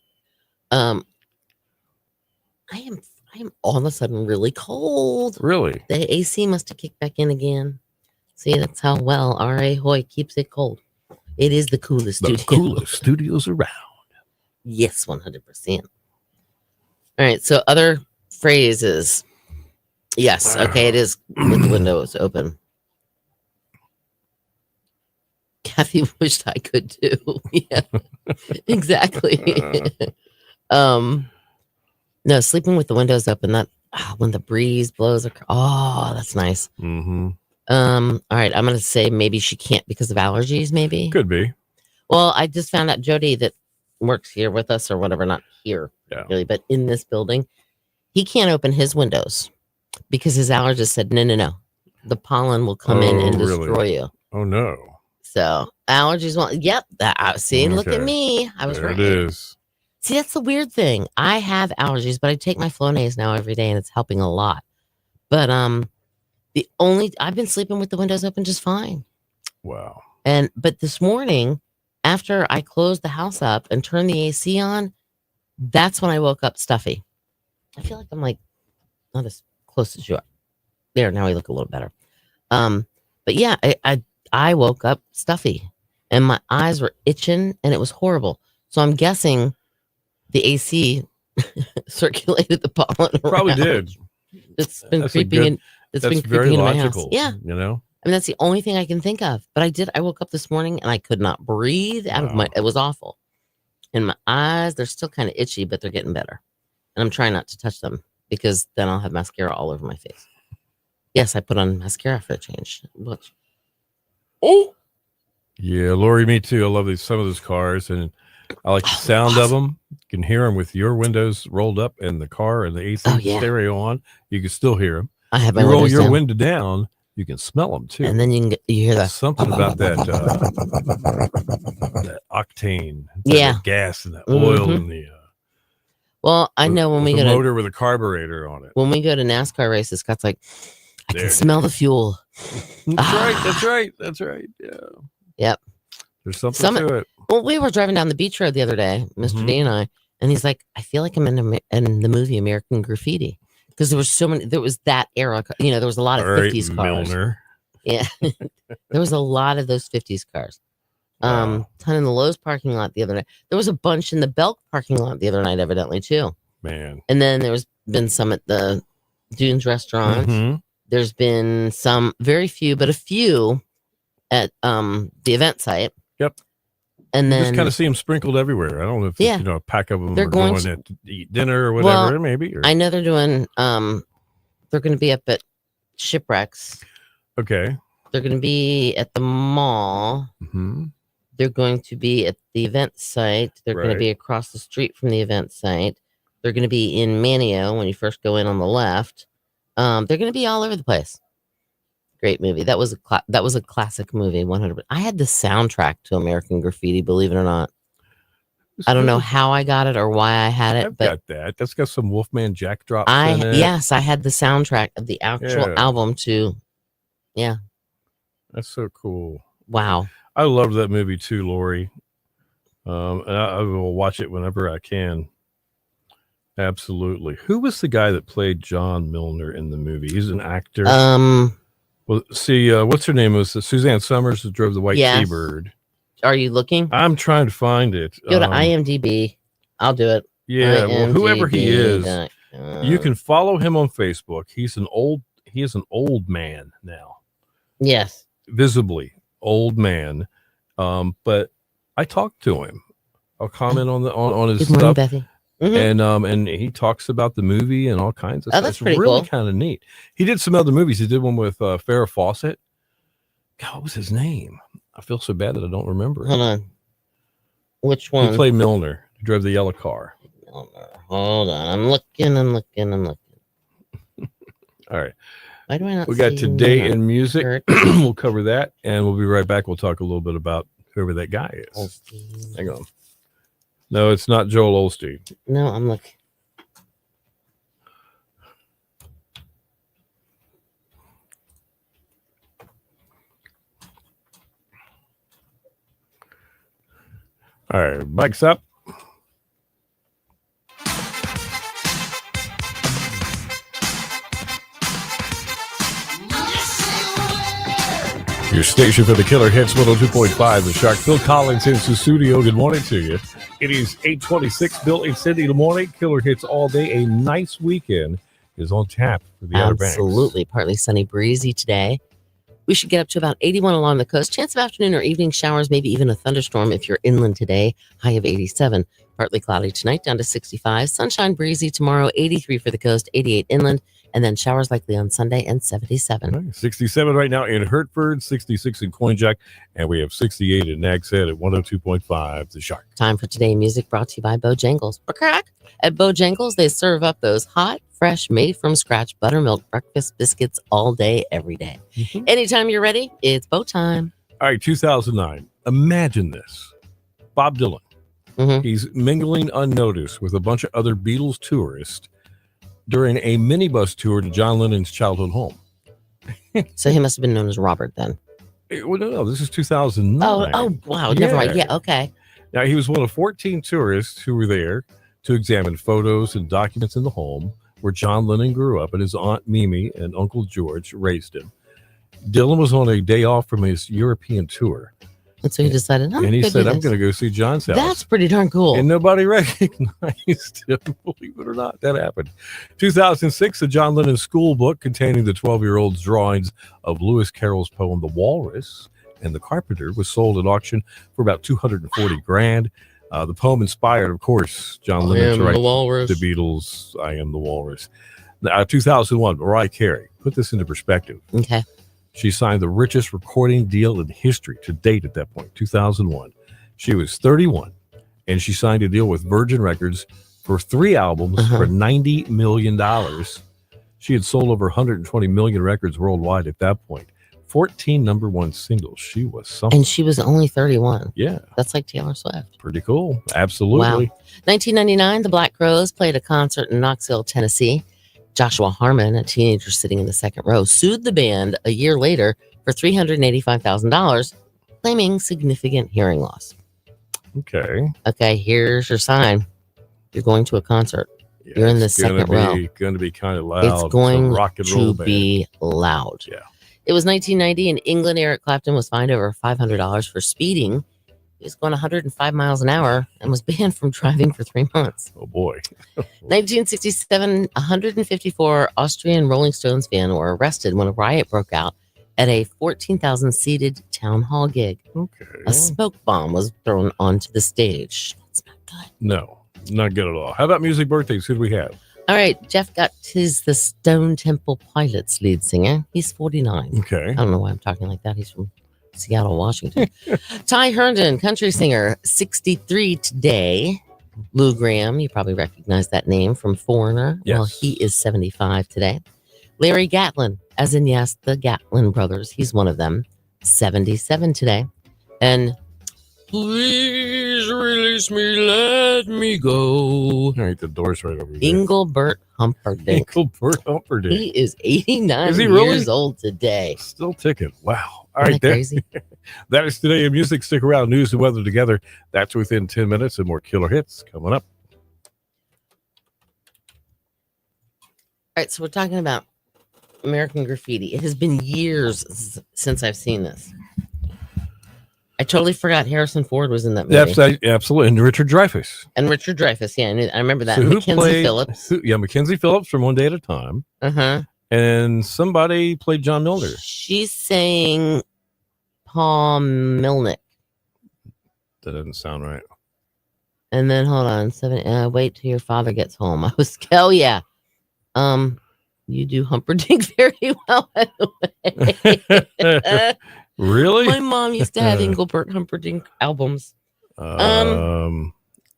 Speaker 2: I am all of a sudden really cold.
Speaker 1: Really?
Speaker 2: The AC must have kicked back in again. See, that's how well R.A. Hoy keeps it cold. It is the coolest
Speaker 1: The
Speaker 2: studio.
Speaker 1: coolest studios around.
Speaker 2: Yes, 100%. All right. So other phrases. Yes. Okay. It is with the windows open. Kathy wished I could too. Yeah, exactly. No, sleeping with the windows open. That when the breeze blows. That's nice.
Speaker 1: Mm-hmm.
Speaker 2: All right. I'm gonna say maybe she can't because of allergies. Maybe.
Speaker 1: Could be.
Speaker 2: Well, I just found out Jody that works here with us or whatever. Not here,
Speaker 1: Yeah.
Speaker 2: really, but in this building, he can't open his windows because his allergist said no. The pollen will come in and
Speaker 1: really?
Speaker 2: destroy you.
Speaker 1: Oh no.
Speaker 2: So allergies won't. Yep. See, look at
Speaker 1: Okay.
Speaker 2: me. I was
Speaker 1: There
Speaker 2: right.
Speaker 1: it is.
Speaker 2: See, that's the weird thing. I have allergies, but I take my Flonase now every day, and it's helping a lot. But I've been sleeping with the windows open just fine.
Speaker 1: Wow.
Speaker 2: But this morning, after I closed the house up and turned the AC on, that's when I woke up stuffy. I feel like I'm like not as close as you are. There, now I look a little better. But yeah, I woke up stuffy and my eyes were itching and it was horrible. So I'm guessing the AC circulated the pollen around.
Speaker 1: Probably did.
Speaker 2: It's been
Speaker 1: That's a
Speaker 2: creeping
Speaker 1: good-
Speaker 2: in. It's
Speaker 1: That's
Speaker 2: been
Speaker 1: very
Speaker 2: creeping in my house.
Speaker 1: logical.
Speaker 2: Yeah.
Speaker 1: You know?
Speaker 2: I mean, that's the only thing I can think of. But I woke up this morning and I could not breathe out of
Speaker 1: Wow.
Speaker 2: it was awful. And my eyes, they're still kind of itchy, but they're getting better. And I'm trying not to touch them because then I'll have mascara all over my face. Yes, I put on mascara for a change. Watch. Oh,
Speaker 1: Yeah, Lori, me too. I love some of those cars, and I like the sound of them. You can hear them with your windows rolled up and the car and the AC
Speaker 2: Oh, yeah.
Speaker 1: stereo on. You can still hear them.
Speaker 2: I have my
Speaker 1: You roll
Speaker 2: windows
Speaker 1: your
Speaker 2: down.
Speaker 1: window down, you can smell them too.
Speaker 2: And then you hear that.
Speaker 1: Something about that octane,
Speaker 2: Yeah.
Speaker 1: that gas and that oil
Speaker 2: Mhm.
Speaker 1: and the
Speaker 2: Well, I know when we
Speaker 1: the
Speaker 2: go to
Speaker 1: motor with a carburetor on it.
Speaker 2: NASCAR races, Scott's like, I
Speaker 1: There
Speaker 2: can
Speaker 1: it
Speaker 2: smell the fuel.
Speaker 1: That's right. That's right. That's right. Yeah.
Speaker 2: Yep.
Speaker 1: There's something to it.
Speaker 2: Well, we were driving down the beach road the other day, mister
Speaker 1: Mhm.
Speaker 2: D and I, and he's like, I feel like I'm in the movie American Graffiti because there was that era, there was a lot of
Speaker 1: All right,
Speaker 2: 50s cars.
Speaker 1: Milner.
Speaker 2: Yeah. There was a lot of those 50s cars.
Speaker 1: Wow.
Speaker 2: Ton in the Lowe's parking lot the other night. There was a bunch in the Belk parking lot the other night, evidently, too.
Speaker 1: Man.
Speaker 2: And then been some at the Dunes restaurant.
Speaker 1: Mhm.
Speaker 2: There's been some, very few, but a few at the event site.
Speaker 1: Yep.
Speaker 2: And
Speaker 1: Just
Speaker 2: then
Speaker 1: kind of see them sprinkled everywhere. I don't know if
Speaker 2: Yeah.
Speaker 1: a pack of them
Speaker 2: They're
Speaker 1: are
Speaker 2: going
Speaker 1: going to eat dinner or whatever, maybe. Or,
Speaker 2: I know they're doing they're going to be up at Shipwrecks.
Speaker 1: okay.
Speaker 2: They're going to be at the mall.
Speaker 1: Hmm.
Speaker 2: They're going to be at the event site. They're going to
Speaker 1: Right.
Speaker 2: be across the street from the event site. They're going to be in Manio when you first go in on the left. They're going to be all over the place. Great movie. That was a classic movie. 100%. I had the soundtrack to American Graffiti. Believe it or not, I don't know how I got it or why I had it,
Speaker 1: I've
Speaker 2: but
Speaker 1: got that. That's got some Wolfman Jack drops in it.
Speaker 2: yes, I had the soundtrack of the actual
Speaker 1: Yeah.
Speaker 2: album to.
Speaker 1: That's so cool.
Speaker 2: Wow.
Speaker 1: I love that movie too, Lori. And I will watch it whenever I can. Absolutely. Who was the guy that played John Milner in the movie? He's an actor. Well, see, what's her name? Was Suzanne Summers who drove the white
Speaker 2: Yes.
Speaker 1: T-Bird?
Speaker 2: Are you looking?
Speaker 1: I'm trying to find it.
Speaker 2: Go to IMDb. I'll do it.
Speaker 1: Yeah, well, whoever he is,
Speaker 2: IMDb.com.
Speaker 1: you can follow him on Facebook. He is an old man now,
Speaker 2: Yes.
Speaker 1: visibly old man. But I talked to him. I'll comment on his
Speaker 2: Good morning,
Speaker 1: stuff.
Speaker 2: Bethy. Mhm.
Speaker 1: And he talks about the movie and all kinds of
Speaker 2: Oh,
Speaker 1: stuff.
Speaker 2: that's
Speaker 1: It's
Speaker 2: pretty
Speaker 1: really
Speaker 2: cool.
Speaker 1: kind of neat. He did some other movies. He did one with Farrah Fawcett. God, what was his name? I feel so bad that I don't remember.
Speaker 2: Hold on. Which
Speaker 1: He
Speaker 2: one?
Speaker 1: played Milner. He drove the yellow car.
Speaker 2: Hold on. I'm looking.
Speaker 1: All right.
Speaker 2: Why do I not
Speaker 1: We got
Speaker 2: see
Speaker 1: Today
Speaker 2: Milner?
Speaker 1: in Music.
Speaker 2: Kurt
Speaker 1: We'll cover that. And we'll be right back. We'll talk a little bit about whoever that guy is.
Speaker 2: Osteen.
Speaker 1: Hang on. No, it's not Joel Osteen.
Speaker 2: No, I'm looking.
Speaker 1: All right. Mike's up. Your station for the Killer Hits 102.5. The Shark. Phil Collins in the studio. Good morning to you. It is 8:26. Bill and Cindy in the morning. Killer Hits all day. A nice weekend is on tap for the Outer Banks.
Speaker 2: Absolutely. Partly sunny, breezy today. We should get up to about 81 along the coast. Chance of afternoon or evening showers, maybe even a thunderstorm if you're inland today. High of 87. Partly cloudy tonight, down to 65. Sunshine, breezy tomorrow, 83 for the coast, 88 inland. And then showers likely on Sunday and 77.
Speaker 1: Right, 67 right now in Hertford, 66 in Coinjack, and we have 68 in Nags Head at 102.5 The Shark.
Speaker 2: Time for Today Music brought to you by Bojangles. Crack. At Bojangles, they serve up those hot, fresh, made from scratch buttermilk breakfast biscuits all day, every day. Anytime you're ready, it's Bo time.
Speaker 1: All right, 2009. Imagine this. Bob Dylan.
Speaker 2: Mhm.
Speaker 1: He's mingling unnoticed with a bunch of other Beatles tourists during a minibus tour to John Lennon's childhood home.
Speaker 2: So he must have been known as Robert then.
Speaker 1: Well, no, this is 2009.
Speaker 2: Oh, wow. Never mind.
Speaker 1: Yeah.
Speaker 2: Yeah, okay.
Speaker 1: Now, he was one of 14 tourists who were there to examine photos and documents in the home where John Lennon grew up and his Aunt Mimi and Uncle George raised him. Dylan was on a day off from his European tour,
Speaker 2: And so he decided,
Speaker 1: and he said, I'm going to go see John's house.
Speaker 2: That's pretty darn cool.
Speaker 1: And nobody recognized him, believe it or not. That happened. 2006, the John Lennon school book containing the 12-year-old's drawings of Lewis Carroll's poem, The Walrus and the Carpenter, was sold at auction for about $240,000. The poem inspired, of course, John Lennon to write
Speaker 2: Walrus.
Speaker 1: the Beatles' I Am the Walrus. 2001, Mariah Carey. Put this into perspective.
Speaker 2: Okay.
Speaker 1: She signed the richest recording deal in history to date at that point, 2001. She was 31, and she signed a deal with Virgin Records for 3 albums for $90 million. She had sold over 120 million records worldwide at that point. 14 number one singles. She was something.
Speaker 2: And she was only 31.
Speaker 1: Yeah,
Speaker 2: That's like Taylor Swift.
Speaker 1: pretty cool. Absolutely.
Speaker 2: Wow. 1999, the Black Crowes played a concert in Knoxville, Tennessee. Joshua Harmon, a teenager sitting in the second row, sued the band a year later for $385,000, claiming significant hearing loss.
Speaker 1: Okay.
Speaker 2: Okay, here's your sign. You're going to a concert.
Speaker 1: Yeah,
Speaker 2: You're in the
Speaker 1: it's gonna
Speaker 2: second row.
Speaker 1: Going to be kind of loud.
Speaker 2: It's
Speaker 1: a
Speaker 2: going
Speaker 1: rock and roll
Speaker 2: to
Speaker 1: band.
Speaker 2: be loud.
Speaker 1: Yeah.
Speaker 2: It was 1990 in England. Eric Clapton was fined over $500 for speeding. He was going 105 miles an hour and was banned from driving for 3 months.
Speaker 1: Oh boy.
Speaker 2: 1967, 154 Austrian Rolling Stones fans were arrested when a riot broke out at a 14,000 seated town hall gig.
Speaker 1: Okay.
Speaker 2: A smoke bomb was thrown onto the stage. That's not good.
Speaker 1: No, not good at all. How about music birthdays? Who do we have?
Speaker 2: All right, Jeff Gutt is the Stone Temple Pilots lead singer. He's 49.
Speaker 1: Okay.
Speaker 2: I don't know why I'm talking like that. He's from Seattle, Washington. Ty Herndon, country singer, 63 today. Lou Graham, you probably recognize that name from Foreigner.
Speaker 1: Yes.
Speaker 2: Well, he is 75 today. Larry Gatlin, as in, yes, the Gatlin brothers. He's one of them, 77 today. And please release me, let me go.
Speaker 1: All right, the door's right over there.
Speaker 2: Engelbert Humperdinck.
Speaker 1: Engelbert Humperdinck.
Speaker 2: He is 89
Speaker 1: Is he really?
Speaker 2: years old today.
Speaker 1: Still ticking. Wow. All
Speaker 2: Isn't
Speaker 1: right,
Speaker 2: that
Speaker 1: there.
Speaker 2: crazy?
Speaker 1: That is Today in Music. Stick around. News and weather together. That's within 10 minutes and more killer hits coming up.
Speaker 2: right, so we're talking about American Graffiti. It has been years since I've seen this. I totally forgot Harrison Ford was in that movie.
Speaker 1: Absolutely. And Richard Dreyfuss.
Speaker 2: And Richard Dreyfuss. Yeah, I remember that.
Speaker 1: So
Speaker 2: And
Speaker 1: who
Speaker 2: Mackenzie
Speaker 1: played
Speaker 2: Phillips.
Speaker 1: Mackenzie Phillips from One Day at a Time.
Speaker 2: Uh-huh.
Speaker 1: And somebody played John Milner.
Speaker 2: She's saying Paul Milnick.
Speaker 1: That doesn't sound right.
Speaker 2: And then hold on, wait till your father gets home. I was yeah. You do Humperdinck very well, by the way.
Speaker 1: Really?
Speaker 2: My mom used to have Engelbert Humperdinck albums.
Speaker 1: Oh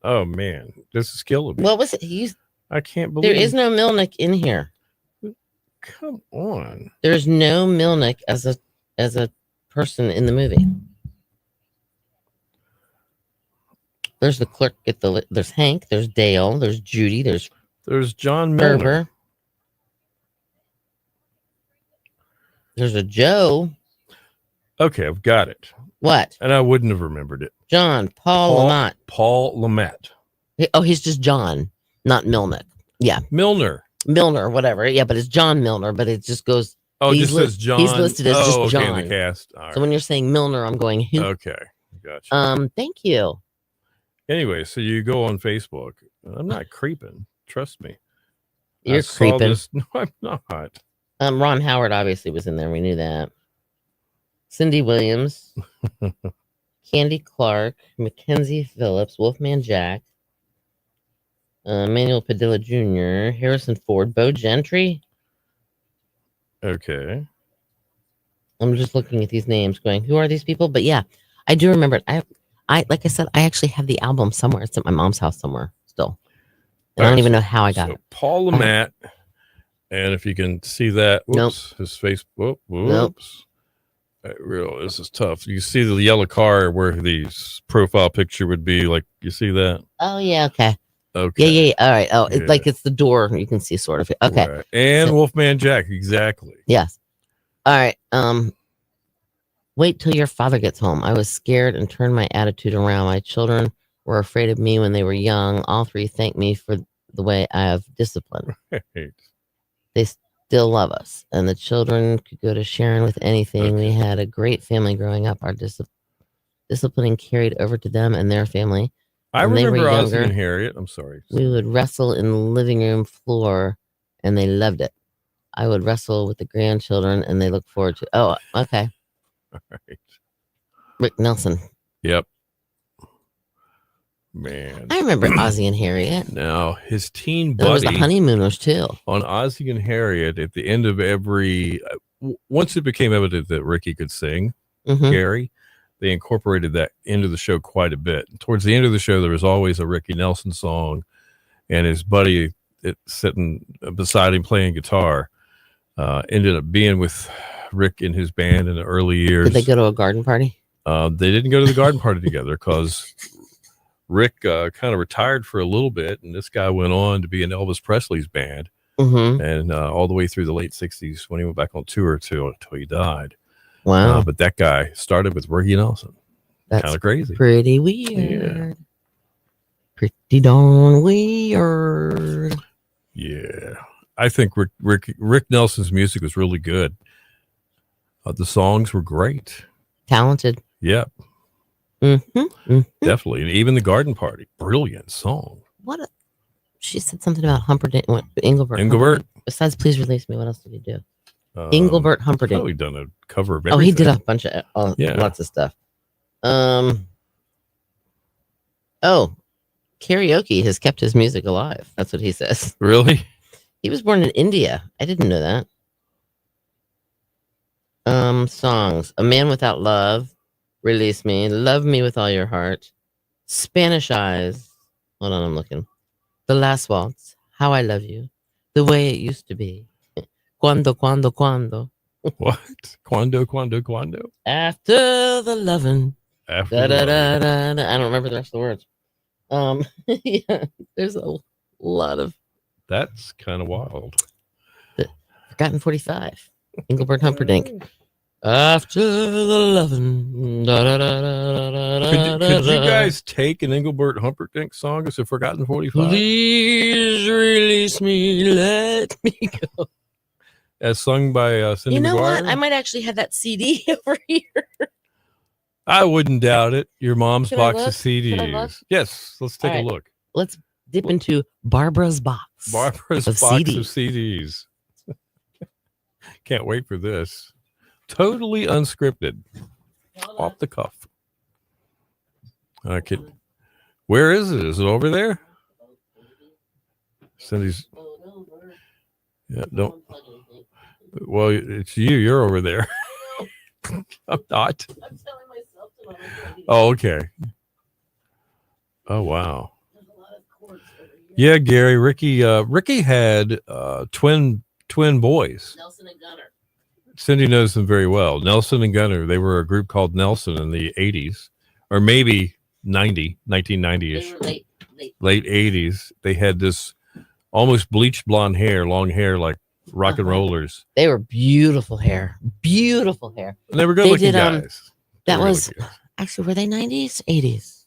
Speaker 1: man, this is killing me.
Speaker 2: What was it?
Speaker 1: I can't believe
Speaker 2: There is no Milnick in here.
Speaker 1: Come on.
Speaker 2: There's no Milnick as a person in the movie. There's the clerk there's Hank, there's Dale, there's Judy, there's
Speaker 1: John Milner.
Speaker 2: Ferber. There's a Joe.
Speaker 1: Okay, I've got it.
Speaker 2: What?
Speaker 1: And I wouldn't have remembered it.
Speaker 2: Paul Lamont.
Speaker 1: Paul Lamont.
Speaker 2: Oh, he's just John, not Milnick. Yeah.
Speaker 1: Milner,
Speaker 2: whatever. Yeah, but it's John Milner, but it just goes.
Speaker 1: Oh, it just says John.
Speaker 2: He's listed as just
Speaker 1: okay,
Speaker 2: John.
Speaker 1: in the cast. All
Speaker 2: So
Speaker 1: right.
Speaker 2: when you're saying Milner, I'm going who?
Speaker 1: Okay, gotcha.
Speaker 2: Thank you.
Speaker 1: Anyway, so you go on Facebook. I'm not creeping. Trust me.
Speaker 2: You're creeping.
Speaker 1: No, I'm not.
Speaker 2: Ron Howard obviously was in there. We knew that. Cindy Williams, Candy Clark, Mackenzie Phillips, Wolfman Jack, Manuel Padilla Jr., Harrison Ford, Bo Gentry.
Speaker 1: Okay.
Speaker 2: I'm just looking at these names going, who are these people? But yeah, I do remember it. I like I said, I actually have the album somewhere. It's at my mom's house somewhere still. And I don't even know how I got it.
Speaker 1: Paul Lamont. And if you can see that, whoops, his face, whoops.
Speaker 2: Nope.
Speaker 1: This is tough. You see the yellow car where the profile picture would be, like, you see that?
Speaker 2: Oh, yeah, okay.
Speaker 1: Okay.
Speaker 2: Yeah. All right. Oh,
Speaker 1: Yeah.
Speaker 2: it's like it's the door. You can see sort of. Okay.
Speaker 1: Right. And
Speaker 2: So-
Speaker 1: Wolfman Jack, exactly.
Speaker 2: Yes. All right. Wait till your father gets home. I was scared and turned my attitude around. My children were afraid of me when they were young. All three thank me for the way I have disciplined.
Speaker 1: Right.
Speaker 2: They still love us, and the children could go to Sharon with anything. We had a great family growing up. Our disciplining carried over to them and their family.
Speaker 1: I
Speaker 2: When they were
Speaker 1: remember Ozzie
Speaker 2: younger,
Speaker 1: and Harriet. I'm sorry.
Speaker 2: We would wrestle in the living room floor, and they loved it. I would wrestle with the grandchildren, and they look forward to. Oh, okay.
Speaker 1: All right.
Speaker 2: Rick Nelson.
Speaker 1: Yep. Man.
Speaker 2: I remember Ozzie and Harriet.
Speaker 1: Now, his teen
Speaker 2: There was the
Speaker 1: buddy
Speaker 2: Honeymooners too.
Speaker 1: on Ozzie and Harriet at the end of every, once it became evident that Ricky could sing,
Speaker 2: Mhm.
Speaker 1: Gary, they incorporated that into the show quite a bit. Towards the end of the show, there was always a Ricky Nelson song, and his buddy sitting beside him playing guitar ended up being with Rick in his band in the early years.
Speaker 2: Did they go to a garden party?
Speaker 1: They didn't go to the garden party together because Rick kind of retired for a little bit, and this guy went on to be in Elvis Presley's band,
Speaker 2: Mm-hmm.
Speaker 1: and all the way through the late 60s when he went back on tour until he died.
Speaker 2: Wow,
Speaker 1: But that guy started with Ricky Nelson. Kind
Speaker 2: that's
Speaker 1: of crazy.
Speaker 2: pretty weird. Pretty darn weird.
Speaker 1: Yeah. I think Rick Nelson's music was really good. The songs were great.
Speaker 2: Talented.
Speaker 1: Yeah,
Speaker 2: Mm-hmm.
Speaker 1: definitely. And even the garden party, brilliant song.
Speaker 2: She said something about Humperdinck. Engelbert.
Speaker 1: Engelbert.
Speaker 2: Besides, please release me. What else did he do?
Speaker 1: Um,
Speaker 2: Engelbert Humperdinck.
Speaker 1: Probably done a cover of
Speaker 2: Oh, he did
Speaker 1: everything.
Speaker 2: a bunch of
Speaker 1: Yeah.
Speaker 2: lots of stuff. Oh, karaoke has kept his music alive. That's what he says.
Speaker 1: Really?
Speaker 2: He was born in India. I didn't know that. Songs. A Man Without Love. Release Me. Love Me With All Your Heart. Spanish Eyes. Hold on, I'm looking. The Last Waltz. How I Love You. The Way It Used to Be. Cuando.
Speaker 1: What? Quando?
Speaker 2: After the lovin'.
Speaker 1: After
Speaker 2: Da, da,
Speaker 1: the-
Speaker 2: da, da, da. I don't remember the rest of the words. Yeah, there's a lot of
Speaker 1: That's kind of wild.
Speaker 2: Forgotten 45. Engelbert Humperdinck. After the loving. Da, da, da, da, da, da,
Speaker 1: Could you
Speaker 2: da.
Speaker 1: guys take an Engelbert Humperdinck song as a Forgotten 45?
Speaker 2: Please release me, let me go.
Speaker 1: As sung by Cindy
Speaker 2: You know
Speaker 1: McGuire?
Speaker 2: what? I might actually have that CD over here.
Speaker 1: I wouldn't doubt it. Your mom's
Speaker 2: Can I
Speaker 1: box of
Speaker 2: look? Can I look?
Speaker 1: CDs. Yes, let's take
Speaker 2: All
Speaker 1: a
Speaker 2: right.
Speaker 1: look.
Speaker 2: Let's dip into Barbara's box.
Speaker 1: Barbara's
Speaker 2: of
Speaker 1: box
Speaker 2: CDs.
Speaker 1: of CDs. Can't wait for this. Totally unscripted, off the cuff. Okay, where is it? Is it over there? Cindy's. Yeah, don't. Well, it's you. You're over there. I'm not.
Speaker 2: I'm telling myself to not look at
Speaker 1: Oh, okay. Oh, wow.
Speaker 2: There's a lot of cords over here.
Speaker 1: Yeah, Gary. Ricky had twin boys.
Speaker 2: Nelson and Gunner.
Speaker 1: Cindy knows them very well. Nelson and Gunner. They were a group called Nelson in the 80s, or maybe 1990-ish.
Speaker 2: They were late.
Speaker 1: Late 80s. They had this almost bleached blonde hair, long hair like rock and
Speaker 2: Uh-huh.
Speaker 1: rollers.
Speaker 2: They were beautiful hair. Beautiful hair.
Speaker 1: And they were good looking
Speaker 2: did,
Speaker 1: guys. They
Speaker 2: That
Speaker 1: were
Speaker 2: was
Speaker 1: good looking guys.
Speaker 2: actually, were they 90s? 80s?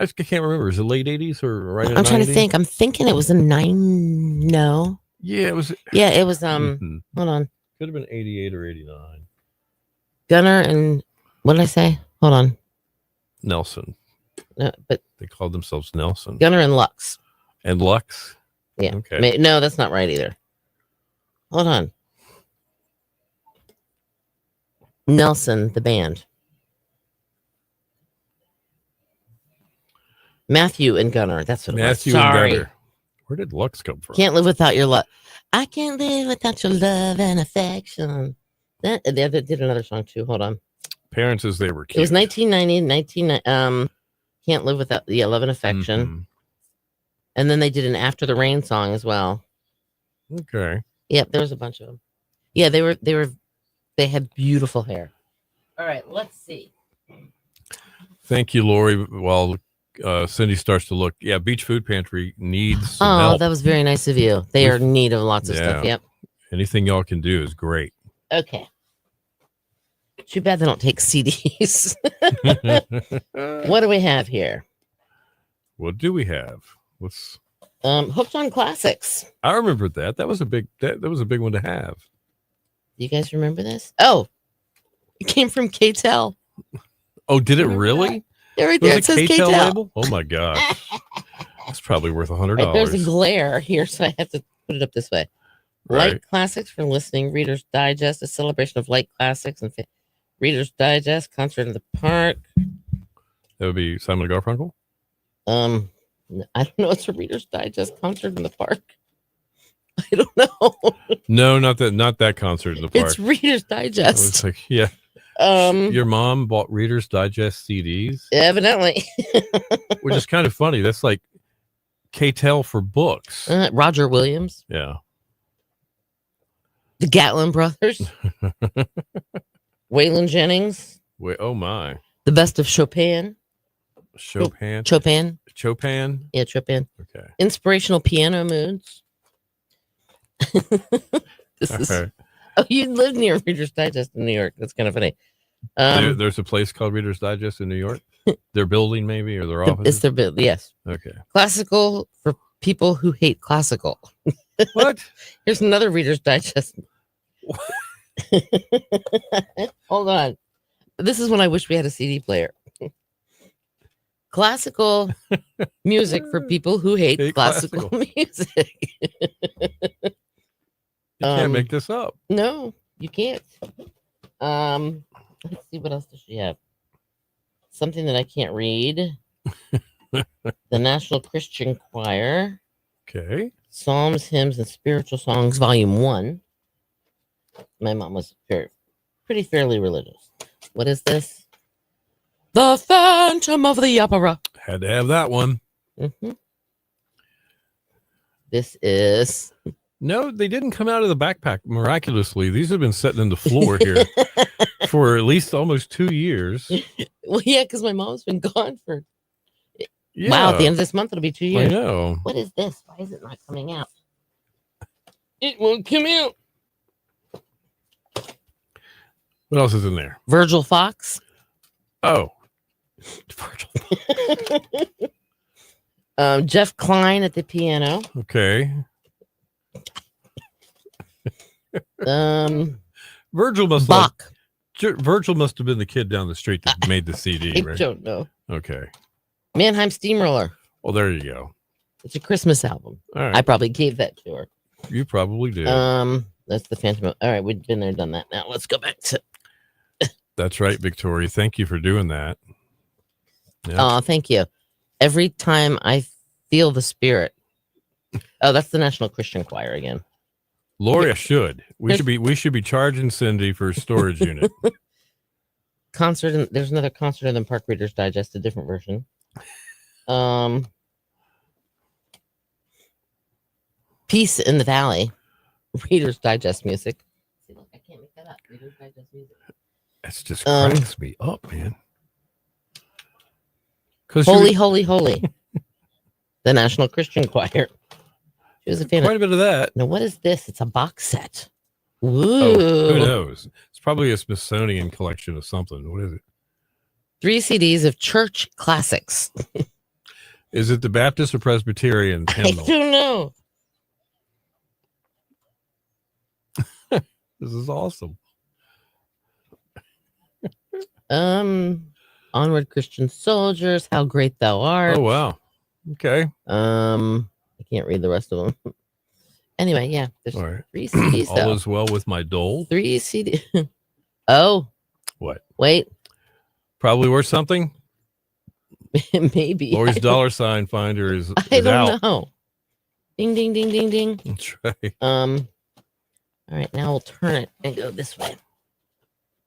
Speaker 1: I can't remember. Is it late 80s or right at
Speaker 2: I'm trying to
Speaker 1: 90?
Speaker 2: think. I'm thinking it was a 9. No.
Speaker 1: Yeah, it was.
Speaker 2: Yeah, it was
Speaker 1: Mhm.
Speaker 2: hold on.
Speaker 1: Could have been 88 or 89.
Speaker 2: Gunner and what did I say? Hold on.
Speaker 1: Nelson.
Speaker 2: No, but
Speaker 1: They called themselves Nelson.
Speaker 2: Gunner and Lux.
Speaker 1: And Lux.
Speaker 2: Yeah.
Speaker 1: Okay.
Speaker 2: No, that's not right either. Hold on. Nelson, the band. Matthew and Gunner. That's what
Speaker 1: Matthew
Speaker 2: it was.
Speaker 1: and
Speaker 2: Sorry.
Speaker 1: Gunner. Where did Lux come from?
Speaker 2: Can't live without your love. I can't live without your love and affection. That they did another song too. Hold on.
Speaker 1: Parents as they were cute.
Speaker 2: It was 1990. Can't live without love and affection.
Speaker 1: Mhm.
Speaker 2: And then they did an After the Rain song as well.
Speaker 1: Okay.
Speaker 2: Yep, there was a bunch of them. Yeah, they had beautiful hair. All right, let's see.
Speaker 1: Thank you, Lori. While Cindy starts to look, yeah, Beach Food Pantry needs some
Speaker 2: Oh,
Speaker 1: help.
Speaker 2: that was very nice of you. They are in need of lots of stuff.
Speaker 1: Yeah.
Speaker 2: Yep.
Speaker 1: Anything y'all can do is great.
Speaker 2: Okay. Too bad they don't take CDs. What do we have here?
Speaker 1: What do we have? What's
Speaker 2: Hooked on Classics.
Speaker 1: I remember that. That was a big one to have.
Speaker 2: Do you guys remember this? Oh, it came from KTEL.
Speaker 1: Oh, did it
Speaker 2: Remember
Speaker 1: really?
Speaker 2: Yeah, right
Speaker 1: Was
Speaker 2: there.
Speaker 1: it
Speaker 2: It says
Speaker 1: KTEL
Speaker 2: KTEL.
Speaker 1: label? Oh my gosh. That's probably worth $100.
Speaker 2: Right, there's a glare here, so I have to put it up this way.
Speaker 1: Right.
Speaker 2: Light Classics for listening. Reader's Digest, a celebration of light classics and Reader's Digest, concert in the park.
Speaker 1: That would be Simon and Garfunkel.
Speaker 2: I don't know. It's a Reader's Digest concert in the park. I don't know.
Speaker 1: No, not that concert in the park.
Speaker 2: It's Reader's
Speaker 1: I was
Speaker 2: Digest.
Speaker 1: like, yeah. Your mom bought Reader's Digest CDs,
Speaker 2: Evidently.
Speaker 1: which is kind of funny. That's like KTEL for books.
Speaker 2: Roger Williams,
Speaker 1: Yeah.
Speaker 2: the Gatlin Brothers, Waylon Jennings,
Speaker 1: Wait, oh my.
Speaker 2: the best of Chopin.
Speaker 1: Chopin.
Speaker 2: Chopin.
Speaker 1: Chopin.
Speaker 2: Yeah, Chopin.
Speaker 1: Okay.
Speaker 2: Inspirational piano moods. This is.
Speaker 1: Okay.
Speaker 2: Oh, you live near Reader's Digest in New York. That's kind of funny.
Speaker 1: There's a place called Reader's Digest in New York. Their building, maybe, or their
Speaker 2: It's
Speaker 1: office.
Speaker 2: their bit. Yes.
Speaker 1: Okay.
Speaker 2: Classical for people who hate classical.
Speaker 1: What?
Speaker 2: Here's another Reader's Digest. Hold on. This is when I wish we had a CD player. Classical music for people who hate
Speaker 1: Hate
Speaker 2: classical music.
Speaker 1: You can't
Speaker 2: Um,
Speaker 1: make this up.
Speaker 2: No, you can't. Let's see, what else does she have? Something that I can't read. The National Christian Choir,
Speaker 1: Okay.
Speaker 2: Psalms, Hymns, and Spiritual Songs, Volume 1. My mom was pretty fairly religious. What is this? The Phantom of the Opera.
Speaker 1: Had to have that one.
Speaker 2: Mhm. This is
Speaker 1: No, they didn't come out of the backpack miraculously. These have been sitting in the floor here for at least almost 2 years.
Speaker 2: well, yeah, because my mom's been gone for
Speaker 1: Yeah,
Speaker 2: wow. At the end of this month, it'll be 2
Speaker 1: I
Speaker 2: years.
Speaker 1: know.
Speaker 2: What is this? Why is it not coming out? It won't come out.
Speaker 1: What else is in there?
Speaker 2: Virgil Fox.
Speaker 1: Oh,
Speaker 2: Jeff Klein at the piano.
Speaker 1: okay.
Speaker 2: Um,
Speaker 1: Virgil must
Speaker 2: Bach.
Speaker 1: Virgil must have been the kid down the street that made the CD,
Speaker 2: I
Speaker 1: right?
Speaker 2: don't know.
Speaker 1: Okay.
Speaker 2: Mannheim Steamroller.
Speaker 1: Well, there you go.
Speaker 2: It's a Christmas album.
Speaker 1: All right.
Speaker 2: I probably gave that to her.
Speaker 1: You probably did.
Speaker 2: That's the Phantom. All right, we've been there, done that. Now let's go back to.
Speaker 1: That's right, Victoria. Thank you for doing that. Yeah.
Speaker 2: Oh, thank you. Every time I feel the spirit. Oh, that's the National Christian Choir again.
Speaker 1: Lori, should. We should be charging Cindy for a storage unit.
Speaker 2: There's another concert in the Park Readers Digest, a different version. Peace in the Valley, Reader's Digest music. See, look, I can't make that up. Reader's Digest music.
Speaker 1: That's just cracks me up, man.
Speaker 2: Holy, Holy, Holy. The National Christian Choir. She was a fan
Speaker 1: quite a bit of that.
Speaker 2: Now, what is this? It's a box set. Ooh.
Speaker 1: Oh, who knows? It's probably a Smithsonian collection of something. What is it?
Speaker 2: 3 CDs of church classics.
Speaker 1: Is it the Baptist or Presbyterian
Speaker 2: I
Speaker 1: hymnal?
Speaker 2: don't know.
Speaker 1: This is awesome.
Speaker 2: Onward Christian Soldiers, How Great Thou Art.
Speaker 1: Oh, wow. Okay.
Speaker 2: I can't read the rest of them. Anyway, yeah, there's
Speaker 1: All right.
Speaker 2: 3 CDs
Speaker 1: All
Speaker 2: though.
Speaker 1: is well with my dole.
Speaker 2: 3 CDs. Oh,
Speaker 1: What?
Speaker 2: wait,
Speaker 1: Probably worth something.
Speaker 2: maybe.
Speaker 1: Lori's
Speaker 2: I
Speaker 1: dollar sign finder is
Speaker 2: don't
Speaker 1: out.
Speaker 2: know. Ding, ding, ding, ding, ding.
Speaker 1: That's right.
Speaker 2: All right, now we'll turn it and go this way.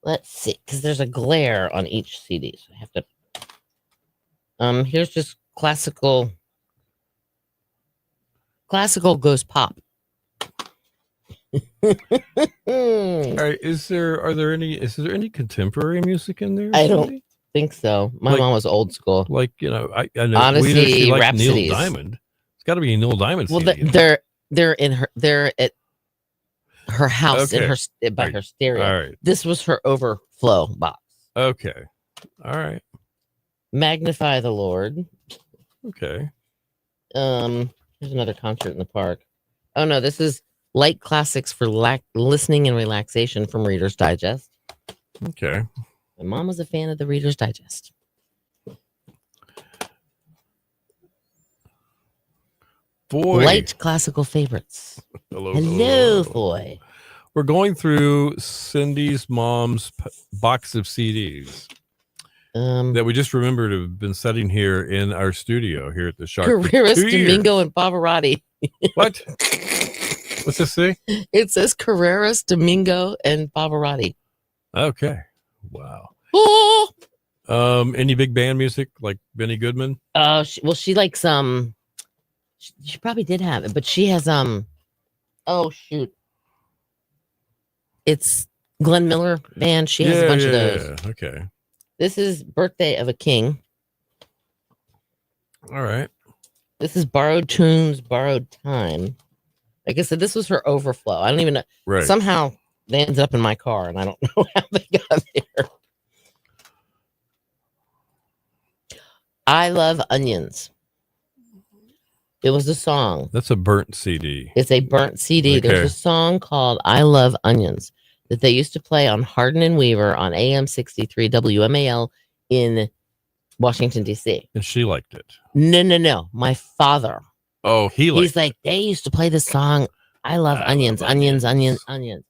Speaker 2: Let's see, because there's a glare on each CD, so I have to. Here's just classical. Classical goes pop.
Speaker 1: All right. Is there any contemporary music in there?
Speaker 2: I don't
Speaker 1: Cindy?
Speaker 2: think so. My
Speaker 1: Like-
Speaker 2: mom was old school.
Speaker 1: Like, I know
Speaker 2: Odyssey,
Speaker 1: we know she likes
Speaker 2: Rhapsodies.
Speaker 1: Neil Diamond. It's got to be a Neil Diamond.
Speaker 2: Well,
Speaker 1: CD.
Speaker 2: they're at her house in
Speaker 1: Okay.
Speaker 2: her by
Speaker 1: Right.
Speaker 2: her stereo.
Speaker 1: All right.
Speaker 2: This was her overflow box.
Speaker 1: Okay. All right.
Speaker 2: Magnify the Lord.
Speaker 1: Okay.
Speaker 2: Here's another concert in the park. Oh no, this is light classics for listening and relaxation from Reader's Digest.
Speaker 1: Okay.
Speaker 2: My mom was a fan of the Reader's Digest.
Speaker 1: Boy.
Speaker 2: Light classical favorites.
Speaker 1: Hello,
Speaker 2: Hello, boy.
Speaker 1: We're going through Cindy's mom's box of CDs that we just remembered have been sitting here in our studio here at the Shark. for
Speaker 2: Carreras,
Speaker 1: 2 years.
Speaker 2: Domingo, and Pavarotti.
Speaker 1: What? What's this say?
Speaker 2: It says Carreras, Domingo, and Pavarotti.
Speaker 1: Okay. Wow.
Speaker 2: Oh,
Speaker 1: Any big band music like Benny Goodman?
Speaker 2: she likes she probably did have it, but she has oh shoot, it's Glenn Miller band. She has a bunch of those.
Speaker 1: Yeah. Okay.
Speaker 2: This is Birthday of a King.
Speaker 1: All right.
Speaker 2: This is Borrowed Tunes, Borrowed Time. Like I said, this was her overflow. I don't even know.
Speaker 1: Right.
Speaker 2: Somehow they ended up in my car, and I don't know how they got there. I Love Onions. It was a song.
Speaker 1: That's a burnt CD.
Speaker 2: It's a burnt CD.
Speaker 1: Okay.
Speaker 2: There's a song called I Love Onions that they used to play on Hardin and Weaver on AM 63 WMAL in Washington, D.C.
Speaker 1: And she liked it.
Speaker 2: No. My father.
Speaker 1: Oh,
Speaker 2: He's like, they used to play this song, I Love
Speaker 1: I
Speaker 2: Onions,
Speaker 1: Love
Speaker 2: onions,
Speaker 1: Onions.
Speaker 2: onions, onions.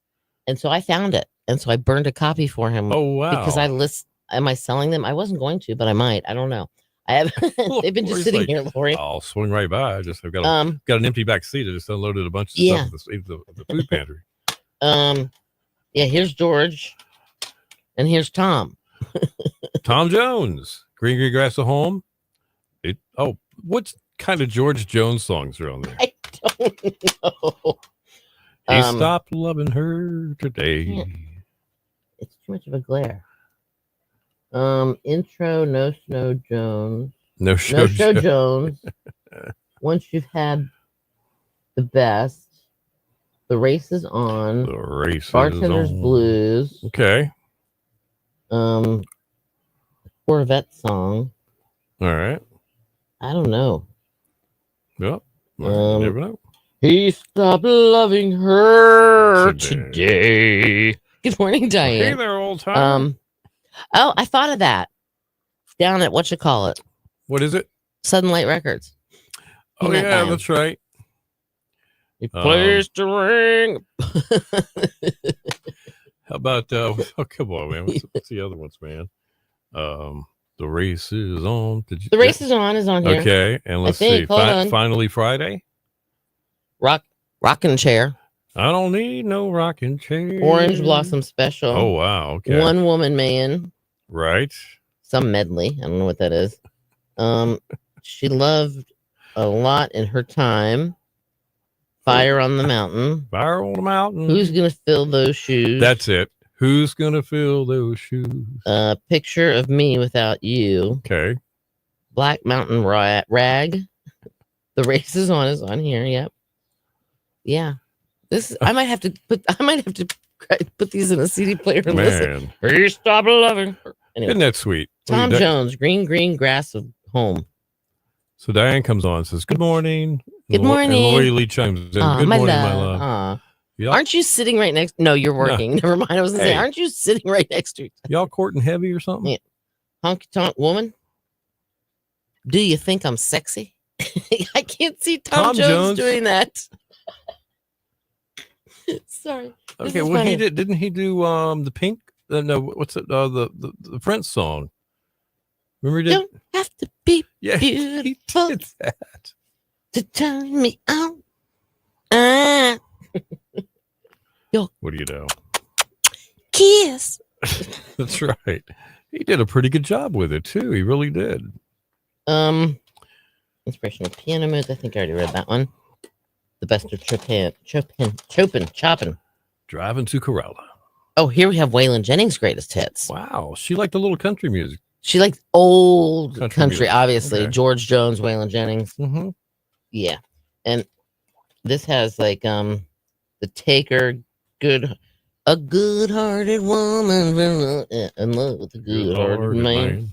Speaker 2: And so I found it. And so I burned a copy for him
Speaker 1: Oh, wow.
Speaker 2: because am I selling them? I wasn't going to, but I might. I don't know. I have, they've been just
Speaker 1: Lori's
Speaker 2: sitting
Speaker 1: like,
Speaker 2: here, Lori.
Speaker 1: I'll swing right by. I've got an empty back seat. I just unloaded a bunch of
Speaker 2: Yeah.
Speaker 1: stuff into the food pantry.
Speaker 2: Yeah, here's George, and here's Tom.
Speaker 1: Tom Jones, Green Grass at Home. What kind of George Jones songs are on there?
Speaker 2: I don't know.
Speaker 1: He stopped loving her today.
Speaker 2: Yeah. It's too much of a glare. Intro, No Snow Jones.
Speaker 1: No show.
Speaker 2: No Show Jones. Once you've had the best, the race is on.
Speaker 1: The race. is
Speaker 2: Bartender's
Speaker 1: on.
Speaker 2: Blues.
Speaker 1: Okay.
Speaker 2: Corvette song.
Speaker 1: All right.
Speaker 2: I don't know.
Speaker 1: Yep.
Speaker 2: Um,
Speaker 1: Never know.
Speaker 2: He stopped loving her
Speaker 1: Today.
Speaker 2: today. Good morning,
Speaker 1: Hey
Speaker 2: Diane.
Speaker 1: there, old timer.
Speaker 2: Oh, I thought of that. Down at what you call it,
Speaker 1: What is it?
Speaker 2: Southern Light Records.
Speaker 1: Oh,
Speaker 2: Peanut
Speaker 1: yeah,
Speaker 2: Band.
Speaker 1: that's right.
Speaker 2: He plays the ring.
Speaker 1: How about, oh, come on, man. What's the other ones, man? The race is on. Did you,
Speaker 2: The race is on here.
Speaker 1: Okay, and let's
Speaker 2: think.
Speaker 1: see.
Speaker 2: Hold on.
Speaker 1: Finally Friday.
Speaker 2: Rocking Chair.
Speaker 1: I don't need no rocking chair.
Speaker 2: Orange Blossom Special.
Speaker 1: Oh, wow. Okay.
Speaker 2: One Woman Man.
Speaker 1: Right.
Speaker 2: Some medley. I don't know what that is. She loved a lot in her time. Fire on the Mountain.
Speaker 1: Fire on the mountain.
Speaker 2: Who's gonna fill those shoes?
Speaker 1: That's it. Who's gonna fill those shoes?
Speaker 2: Picture of Me Without You.
Speaker 1: Okay.
Speaker 2: Black Mountain Rag. The race is on here. Yep. Yeah. I might have to put these in a CD player and listen.
Speaker 1: Man,
Speaker 2: He stopped loving her. Anyway,
Speaker 1: isn't that sweet?
Speaker 2: Tom Jones, Green Grass of Home.
Speaker 1: So Diane comes on and says, "Good morning."
Speaker 2: Good morning.
Speaker 1: And Lori Lee chimes in.
Speaker 2: Aw,
Speaker 1: Good
Speaker 2: my
Speaker 1: morning, my
Speaker 2: love.
Speaker 1: love.
Speaker 2: Aw.
Speaker 1: Y'all,
Speaker 2: Aren't you sitting right next? No, you're working. Never mind. I was gonna say,
Speaker 1: Hey.
Speaker 2: aren't you sitting right next to
Speaker 1: y'all courting heavy or something?
Speaker 2: Yeah. honky tonk woman? Do you think I'm sexy? I can't see Tom Jones doing that. Sorry. This
Speaker 1: Okay.
Speaker 2: is
Speaker 1: Well,
Speaker 2: funny.
Speaker 1: didn't he do the Pink? No, what's it? The Prince song. Remember he did?
Speaker 2: Don't have to be
Speaker 1: Yeah, he
Speaker 2: beautiful
Speaker 1: did that.
Speaker 2: to turn me on. Ah,
Speaker 1: What do you know?
Speaker 2: kiss.
Speaker 1: That's right. He did a pretty good job with it too. He really did.
Speaker 2: Inspirational piano moves. I think I already read that one. The best of Chopin.
Speaker 1: Driving to Corella.
Speaker 2: Oh, here we have Waylon Jennings' greatest hits.
Speaker 1: Wow, she liked a little country music.
Speaker 2: She likes old
Speaker 1: Country
Speaker 2: country,
Speaker 1: music.
Speaker 2: obviously.
Speaker 1: Okay.
Speaker 2: George Jones, Waylon Jennings.
Speaker 1: Mm-hmm.
Speaker 2: Yeah. And this has like the Taker, a good-hearted woman in love with a good-hearted man.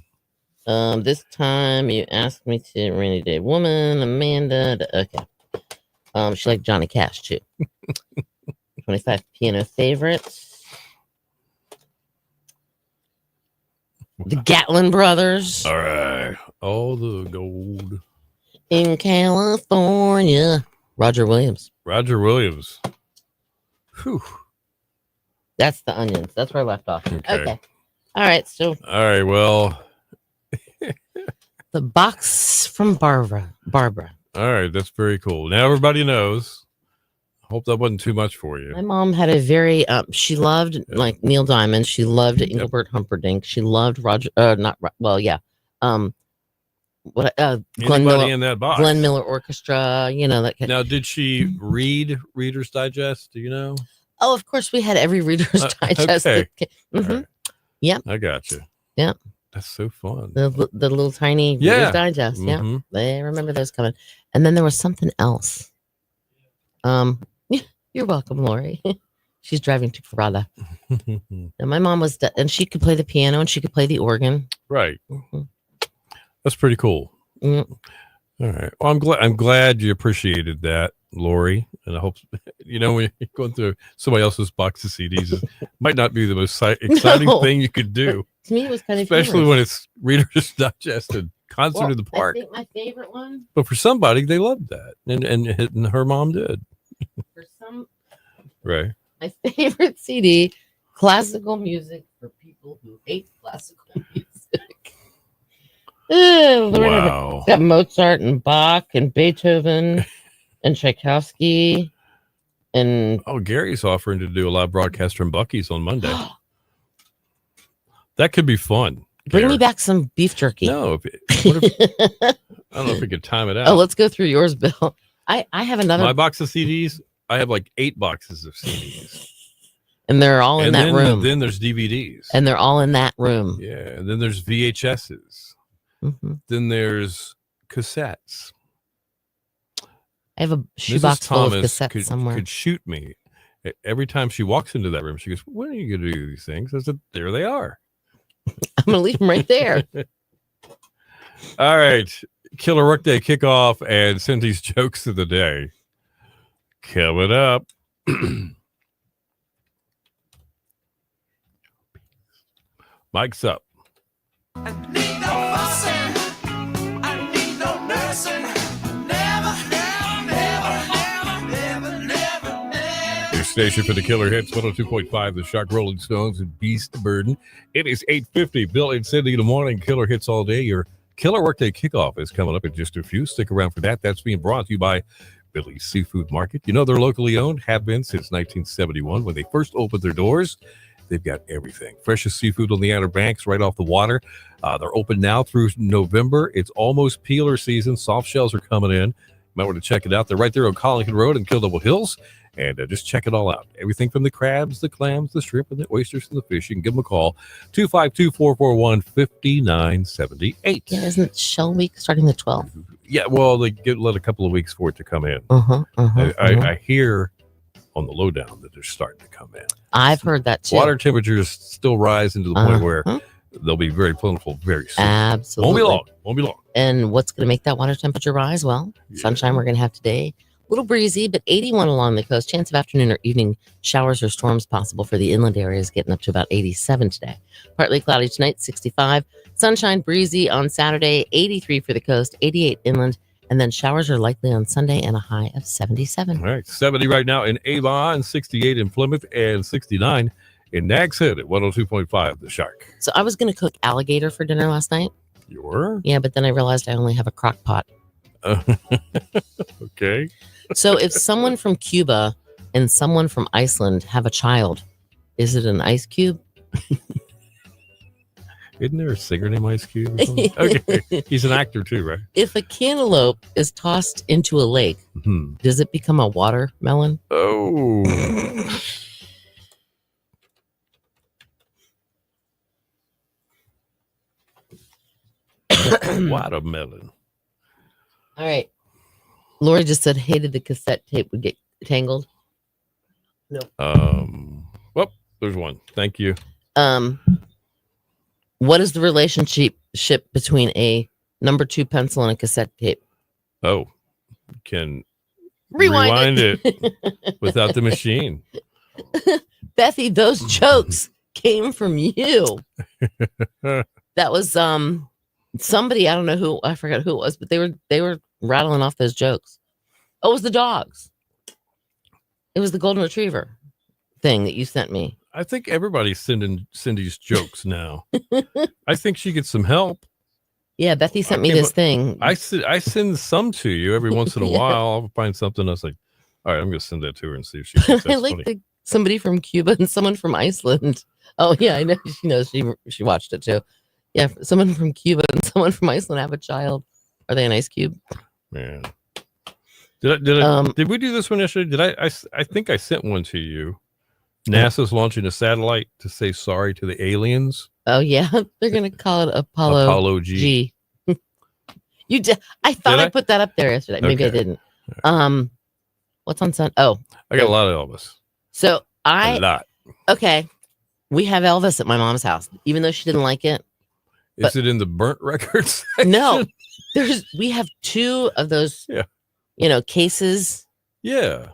Speaker 2: This time you asked me to Rainy Day Woman, Amanda. Okay. She liked Johnny Cash too. 25 piano favorites. The Gatlin Brothers
Speaker 1: All right. All the gold.
Speaker 2: in California. Roger Williams.
Speaker 1: Roger Williams. Whew.
Speaker 2: That's the Onions. That's where I left off.
Speaker 1: Okay.
Speaker 2: Okay. All right. So
Speaker 1: All right. Well,
Speaker 2: the box from Barbara.
Speaker 1: all right. That's very cool. Now everybody knows. Hope that wasn't too much for you.
Speaker 2: My mom had a very she loved like Neil Diamond. She loved Engelbert Humperdinck. She loved Roger Glenn
Speaker 1: Anybody
Speaker 2: Miller,
Speaker 1: in that box?
Speaker 2: Glenn Miller Orchestra, you know that kind.
Speaker 1: Now, did she read Reader's Digest? Do you know?
Speaker 2: Oh, of course we had every Reader's Digest.
Speaker 1: okay.
Speaker 2: Mhm.
Speaker 1: All right.
Speaker 2: Yep.
Speaker 1: I got you.
Speaker 2: Yep.
Speaker 1: That's so fun.
Speaker 2: The little tiny
Speaker 1: Yeah.
Speaker 2: Reader's Digest. Yeah.
Speaker 1: Mhm.
Speaker 2: I remember those coming. And then there was something else. You're welcome, Lori. She's driving to Corrada. And my mom was, and she could play the piano and she could play the organ.
Speaker 1: Right.
Speaker 2: Mhm.
Speaker 1: That's pretty cool.
Speaker 2: Mm.
Speaker 1: All right. Well, I'm glad you appreciated that, Lori. And I hope when you're going through somebody else's box of CDs, it might not be the most exciting
Speaker 2: No.
Speaker 1: thing you could do,
Speaker 2: To me, it was kind of
Speaker 1: especially
Speaker 2: humorous.
Speaker 1: when it's Reader's Digest and Concert
Speaker 2: Well,
Speaker 1: in the Park.
Speaker 2: I think my favorite one
Speaker 1: But for somebody, they loved that, and her mom did.
Speaker 2: for some,
Speaker 1: Right.
Speaker 2: my favorite CD, classical music for people who hate classical music.
Speaker 1: Wow.
Speaker 2: Got Mozart and Bach and Beethoven and Tchaikovsky and
Speaker 1: Oh, Gary's offering to do a live broadcast from Bucky's on Monday. That could be fun.
Speaker 2: bring
Speaker 1: Gary.
Speaker 2: me back some beef jerky.
Speaker 1: No, what if, I don't know if we could time it out.
Speaker 2: Oh, let's go through yours, Bill. I have another,
Speaker 1: My box of CDs, I have like 8 boxes of CDs.
Speaker 2: and they're all in
Speaker 1: And
Speaker 2: that
Speaker 1: then,
Speaker 2: room.
Speaker 1: then there's DVDs.
Speaker 2: And they're all in that room.
Speaker 1: Yeah, and then there's VHSs.
Speaker 2: Mhm.
Speaker 1: Then there's cassettes.
Speaker 2: I have a
Speaker 1: Mrs.
Speaker 2: shoebox full of
Speaker 1: Thomas
Speaker 2: cassettes somewhere.
Speaker 1: could shoot me. Every time she walks into that room, she goes, "When are you going to do these things?" I said, "There they are."
Speaker 2: I'm going to leave them right there.
Speaker 1: All right. Killer Workday kickoff and Cindy's jokes of the day. Coming up. Mike's up. Your station for the Killer Hits, 102.5, the Shock Rolling Stones and Beast Burden. It is 8:50. Bill and Cindy in the morning. Killer Hits all day. Your Killer Workday kickoff is coming up in just a few. Stick around for that. That's being brought to you by Billy's Seafood Market. You know, they're locally owned, have been since 1971 when they first opened their doors. They've got everything. Freshest seafood on the Outer Banks, right off the water. They're open now through November. It's almost peeler season. Soft shells are coming in. You might want to check it out. They're right there on Collington Road in Kill Double Hills. And just check it all out. Everything from the crabs, the clams, the shrimp, and the oysters, and the fish. You can give them a call. 252-441-5978.
Speaker 2: Yeah, isn't Shell Week starting the 12th?
Speaker 1: Yeah, well, they let a couple of weeks for it to come in. I hear on the lowdown that they're starting to come in.
Speaker 2: I've heard that too.
Speaker 1: Water temperatures still rising to the point where they'll be very plentiful very soon.
Speaker 2: Absolutely.
Speaker 1: Won't be long.
Speaker 2: And what's going to make that water temperature rise? Well, sunshine we're going to have today. A little breezy, but 81 along the coast. Chance of afternoon or evening showers or storms possible for the inland areas, getting up to about 87 today. Partly cloudy tonight, 65. Sunshine, breezy on Saturday, 83 for the coast, 88 inland. And then showers are likely on Sunday and a high of 77.
Speaker 1: All right, 70 right now in Avon, 68 in Plymouth, and 69 in Nags Head at 102.5, The Shark.
Speaker 2: So I was going to cook alligator for dinner last night.
Speaker 1: You were?
Speaker 2: Yeah, but then I realized I only have a crock pot.
Speaker 1: Okay.
Speaker 2: So if someone from Cuba and someone from Iceland have a child, is it an ice cube?
Speaker 1: Isn't there a singer named Ice Cube or something? Okay. He's an actor too, right?
Speaker 2: If a cantaloupe is tossed into a lake, does it become a watermelon?
Speaker 1: Oh. Watermelon.
Speaker 2: All right. Lori just said hated the cassette tape would get tangled. No.
Speaker 1: Well, there's one. Thank you.
Speaker 2: What is the relationship between a number 2 pencil and a cassette tape?
Speaker 1: Oh, you can
Speaker 2: Rewind
Speaker 1: it without the machine.
Speaker 2: Bethy, those jokes came from you. That was somebody, I don't know who, I forgot who it was, but they were rattling off those jokes. Oh, it was the dogs. It was the golden retriever thing that you sent me.
Speaker 1: I think everybody's sending Cindy's jokes now. I think she gets some help.
Speaker 2: Yeah, Bethy sent me this thing.
Speaker 1: I send some to you every once in a while. I'll find something. I was like, all right, I'm going to send that to her and see if she thinks that's
Speaker 2: I like
Speaker 1: funny.
Speaker 2: somebody from Cuba and someone from Iceland. Oh, yeah, I know. She knows. She watched it too. Yeah, someone from Cuba and someone from Iceland have a child. Are they an ice cube?
Speaker 1: Man. Did we do this one yesterday? I think I sent one to you. NASA's launching a satellite to say sorry to the aliens.
Speaker 2: Oh yeah, they're gonna call it Apollo G. You did. I thought I put that up there yesterday. Maybe I didn't. What's on Sunday? Oh,
Speaker 1: I got a lot of Elvis.
Speaker 2: So
Speaker 1: A lot.
Speaker 2: Okay, we have Elvis at my mom's house, even though she didn't like it.
Speaker 1: Is it in the burnt records section?
Speaker 2: No, we have 2 of those.
Speaker 1: Yeah.
Speaker 2: Cases.
Speaker 1: Yeah.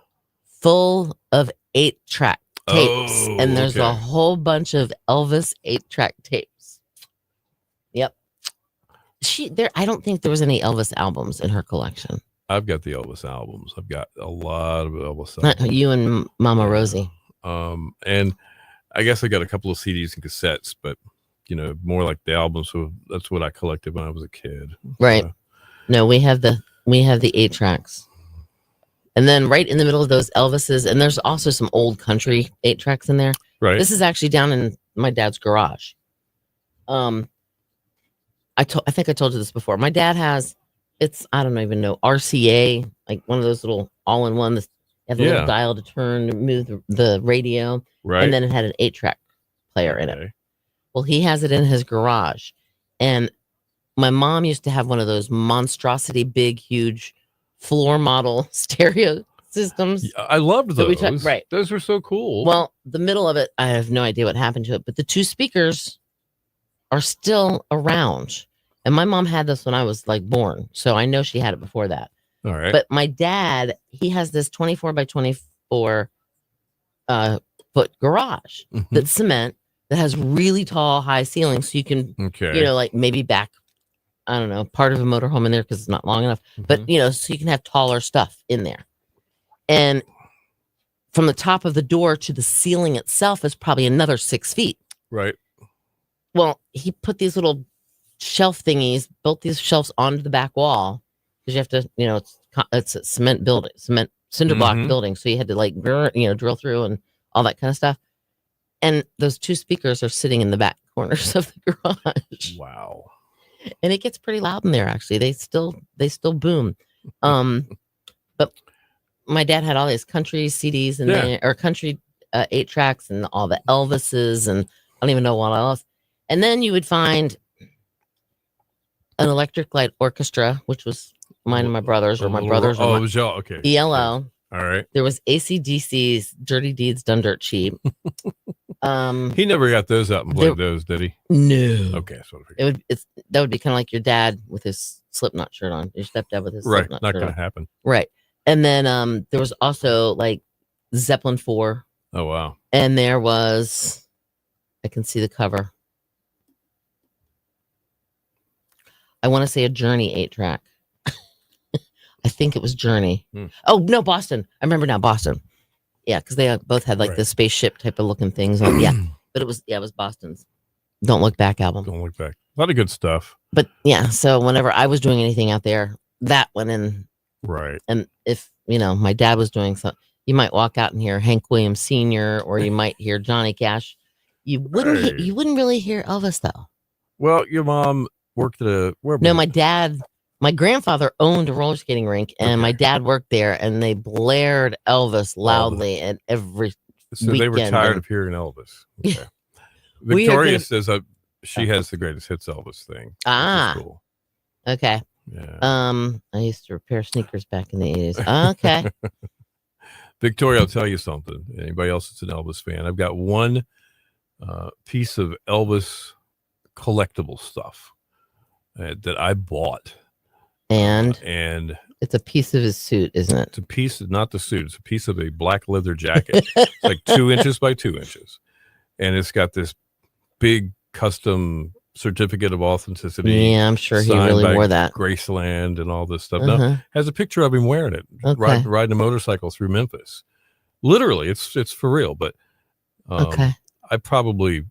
Speaker 2: Full of 8-track tapes, and there's
Speaker 1: okay.
Speaker 2: a whole bunch of Elvis 8-track tapes. Yep. I don't think there was any Elvis albums in her collection.
Speaker 1: I've got the Elvis albums. I've got a lot of Elvis albums.
Speaker 2: You and Mama Rosie.
Speaker 1: And I guess I got a couple of CDs and cassettes, but more like the albums. So that's what I collected when I was a kid.
Speaker 2: Right. No, we have the 8 tracks. And then right in the middle of those Elvises, and there's also some old country 8 tracks in there.
Speaker 1: Right.
Speaker 2: This is actually down in my dad's garage. I think I told you this before. My dad has, I don't even know, RCA, like one of those little all-in-one. You have a little dial to turn to move the radio.
Speaker 1: Right.
Speaker 2: And then it had an 8-track player in it. Well, he has it in his garage. And my mom used to have one of those monstrosity, big, huge floor model stereo systems.
Speaker 1: I loved those.
Speaker 2: Right.
Speaker 1: Those were so cool.
Speaker 2: Well, the middle of it, I have no idea what happened to it, but the 2 speakers are still around. And my mom had this when I was like born. So I know she had it before that.
Speaker 1: All right.
Speaker 2: But my dad, he has this 24 by 24 foot garage
Speaker 1: Mhm.
Speaker 2: that's cement that has really tall, high ceilings. So you can,
Speaker 1: Okay.
Speaker 2: like maybe back, I don't know, part of a motorhome in there because it's not long enough. But,
Speaker 1: Mhm.
Speaker 2: so you can have taller stuff in there. And from the top of the door to the ceiling itself is probably another 6 feet.
Speaker 1: Right.
Speaker 2: Well, he put these little shelf thingies, built these shelves onto the back wall because you have to, it's a cement building, cinder block
Speaker 1: Mhm.
Speaker 2: building. So you had to like, drill through and all that kind of stuff. And those 2 speakers are sitting in the back corners of the garage.
Speaker 1: Wow.
Speaker 2: And it gets pretty loud in there. Actually, they still boom. But my dad had all these country CDs in
Speaker 1: Yeah.
Speaker 2: there, or country 8-tracks, and all the Elvises, and I don't even know what else. And then you would find an Electric Light Orchestra, which was mine and my brother's, or my brother's,
Speaker 1: Oh,
Speaker 2: or
Speaker 1: it was y'all. Okay.
Speaker 2: ELO.
Speaker 1: All right.
Speaker 2: There was AC/DC's Dirty Deeds Done Dirt Cheap.
Speaker 1: He never got those out and played
Speaker 2: There-
Speaker 1: those, did he?
Speaker 2: No.
Speaker 1: Okay. That's what I figured.
Speaker 2: That would be kind of like your dad with his Slipknot shirt on. Your stepdad with his
Speaker 1: Right.
Speaker 2: Slipknot
Speaker 1: Not
Speaker 2: shirt
Speaker 1: going
Speaker 2: on.
Speaker 1: to happen.
Speaker 2: Right. And then there was also like Zeppelin 4,
Speaker 1: Oh, wow.
Speaker 2: and there was, I can see the cover. I want to say a Journey 8-track. I think it was Journey.
Speaker 1: Hmm.
Speaker 2: Oh, no, Boston. I remember now, Boston. Yeah, because they both had like
Speaker 1: Right.
Speaker 2: the spaceship type of looking things on. Yeah, but it was Boston's Don't Look Back album.
Speaker 1: Don't look back. A lot of good stuff.
Speaker 2: But yeah, so whenever I was doing anything out there, that went in.
Speaker 1: Right.
Speaker 2: And if, my dad was doing something, you might walk out and hear Hank Williams Sr., or you might hear Johnny Cash. You wouldn't
Speaker 1: Right.
Speaker 2: you wouldn't really hear Elvis though.
Speaker 1: Well, your mom worked at
Speaker 2: No, my grandfather owned a roller skating rink, and my dad worked there, and they blared Elvis loudly at every.
Speaker 1: So they were
Speaker 2: weekend
Speaker 1: tired
Speaker 2: and-
Speaker 1: of hearing Elvis.
Speaker 2: Yeah.
Speaker 1: Okay.
Speaker 2: We have
Speaker 1: Victoria
Speaker 2: been-
Speaker 1: says she has the greatest hits Elvis thing. which is
Speaker 2: Ah.
Speaker 1: cool.
Speaker 2: Okay.
Speaker 1: Yeah.
Speaker 2: I used to repair sneakers back in the 80s. Okay.
Speaker 1: Victoria, I'll tell you something. Anybody else that's an Elvis fan? I've got one piece of Elvis collectible stuff that I bought.
Speaker 2: And
Speaker 1: And
Speaker 2: it's a piece of his suit, isn't it?
Speaker 1: it's a piece, not the suit, it's a piece of a black leather jacket. It's like 2 inches by 2 inches. And it's got this big custom certificate of authenticity.
Speaker 2: Yeah, I'm sure he
Speaker 1: signed
Speaker 2: really
Speaker 1: by
Speaker 2: wore that.
Speaker 1: Graceland and all this stuff. Now,
Speaker 2: Uh-huh.
Speaker 1: has a picture of him wearing it,
Speaker 2: Okay.
Speaker 1: riding a motorcycle through Memphis. Literally, it's for real. But
Speaker 2: Okay.
Speaker 1: I probably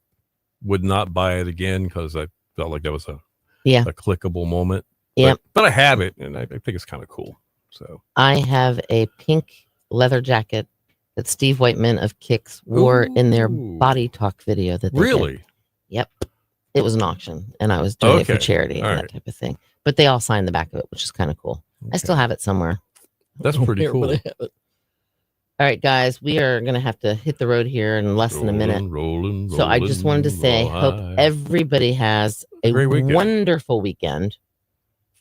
Speaker 1: would not buy it again because I felt like that was a clickable moment.
Speaker 2: Yep.
Speaker 1: But I have it, and I think it's kind of cool. So
Speaker 2: I have a pink leather jacket that Steve Whiteman of Kicks wore in their
Speaker 1: Ooh.
Speaker 2: Body Talk video. That they did.
Speaker 1: really,
Speaker 2: Yep. It was an auction, and I was doing it for
Speaker 1: Okay.
Speaker 2: charity and
Speaker 1: All
Speaker 2: that
Speaker 1: right.
Speaker 2: type of thing. But they all signed the back of it, which is kind of cool. I still have it somewhere.
Speaker 1: that's pretty
Speaker 2: Here, but
Speaker 1: cool.
Speaker 2: I have it. All right, guys, we are going to have to hit the road here in less than a minute.
Speaker 1: Rolling,
Speaker 2: So I just wanted to say,
Speaker 1: roll
Speaker 2: hope
Speaker 1: high.
Speaker 2: everybody has a
Speaker 1: Great weekend.
Speaker 2: wonderful weekend.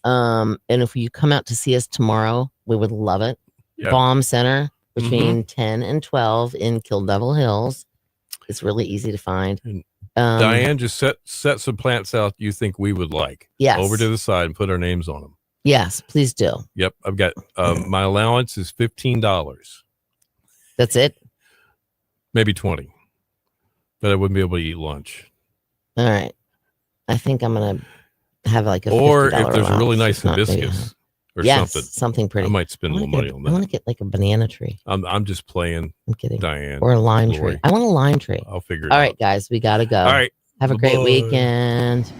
Speaker 2: And if you come out to see us tomorrow, we would love it.
Speaker 1: Yeah.
Speaker 2: Bomb Center between 10 and 12 in Kill Devil Hills. It's really easy to find.
Speaker 1: And Diane just set some plants out you think we would like.
Speaker 2: Yes.
Speaker 1: Over to the side and put our names on them.
Speaker 2: Yes, please do.
Speaker 1: Yep. I've got my allowance is $15,
Speaker 2: That's it.
Speaker 1: maybe 20, but I wouldn't be able to eat lunch.
Speaker 2: All right. I think I'm going to have like a
Speaker 1: Or
Speaker 2: $50
Speaker 1: if there's a really
Speaker 2: allowance,
Speaker 1: nice
Speaker 2: if not, maybe
Speaker 1: hibiscus or
Speaker 2: yes,
Speaker 1: something,
Speaker 2: something pretty.
Speaker 1: I might spend a little money on
Speaker 2: I want
Speaker 1: that.
Speaker 2: to get like a banana tree.
Speaker 1: I'm just playing,
Speaker 2: I'm kidding.
Speaker 1: Diane.
Speaker 2: Or a lime
Speaker 1: Lori.
Speaker 2: tree. I want a lime tree.
Speaker 1: I'll figure it
Speaker 2: All
Speaker 1: out.
Speaker 2: right, guys, we got to go.
Speaker 1: All right.
Speaker 2: Have a great
Speaker 1: Bye-bye.
Speaker 2: weekend.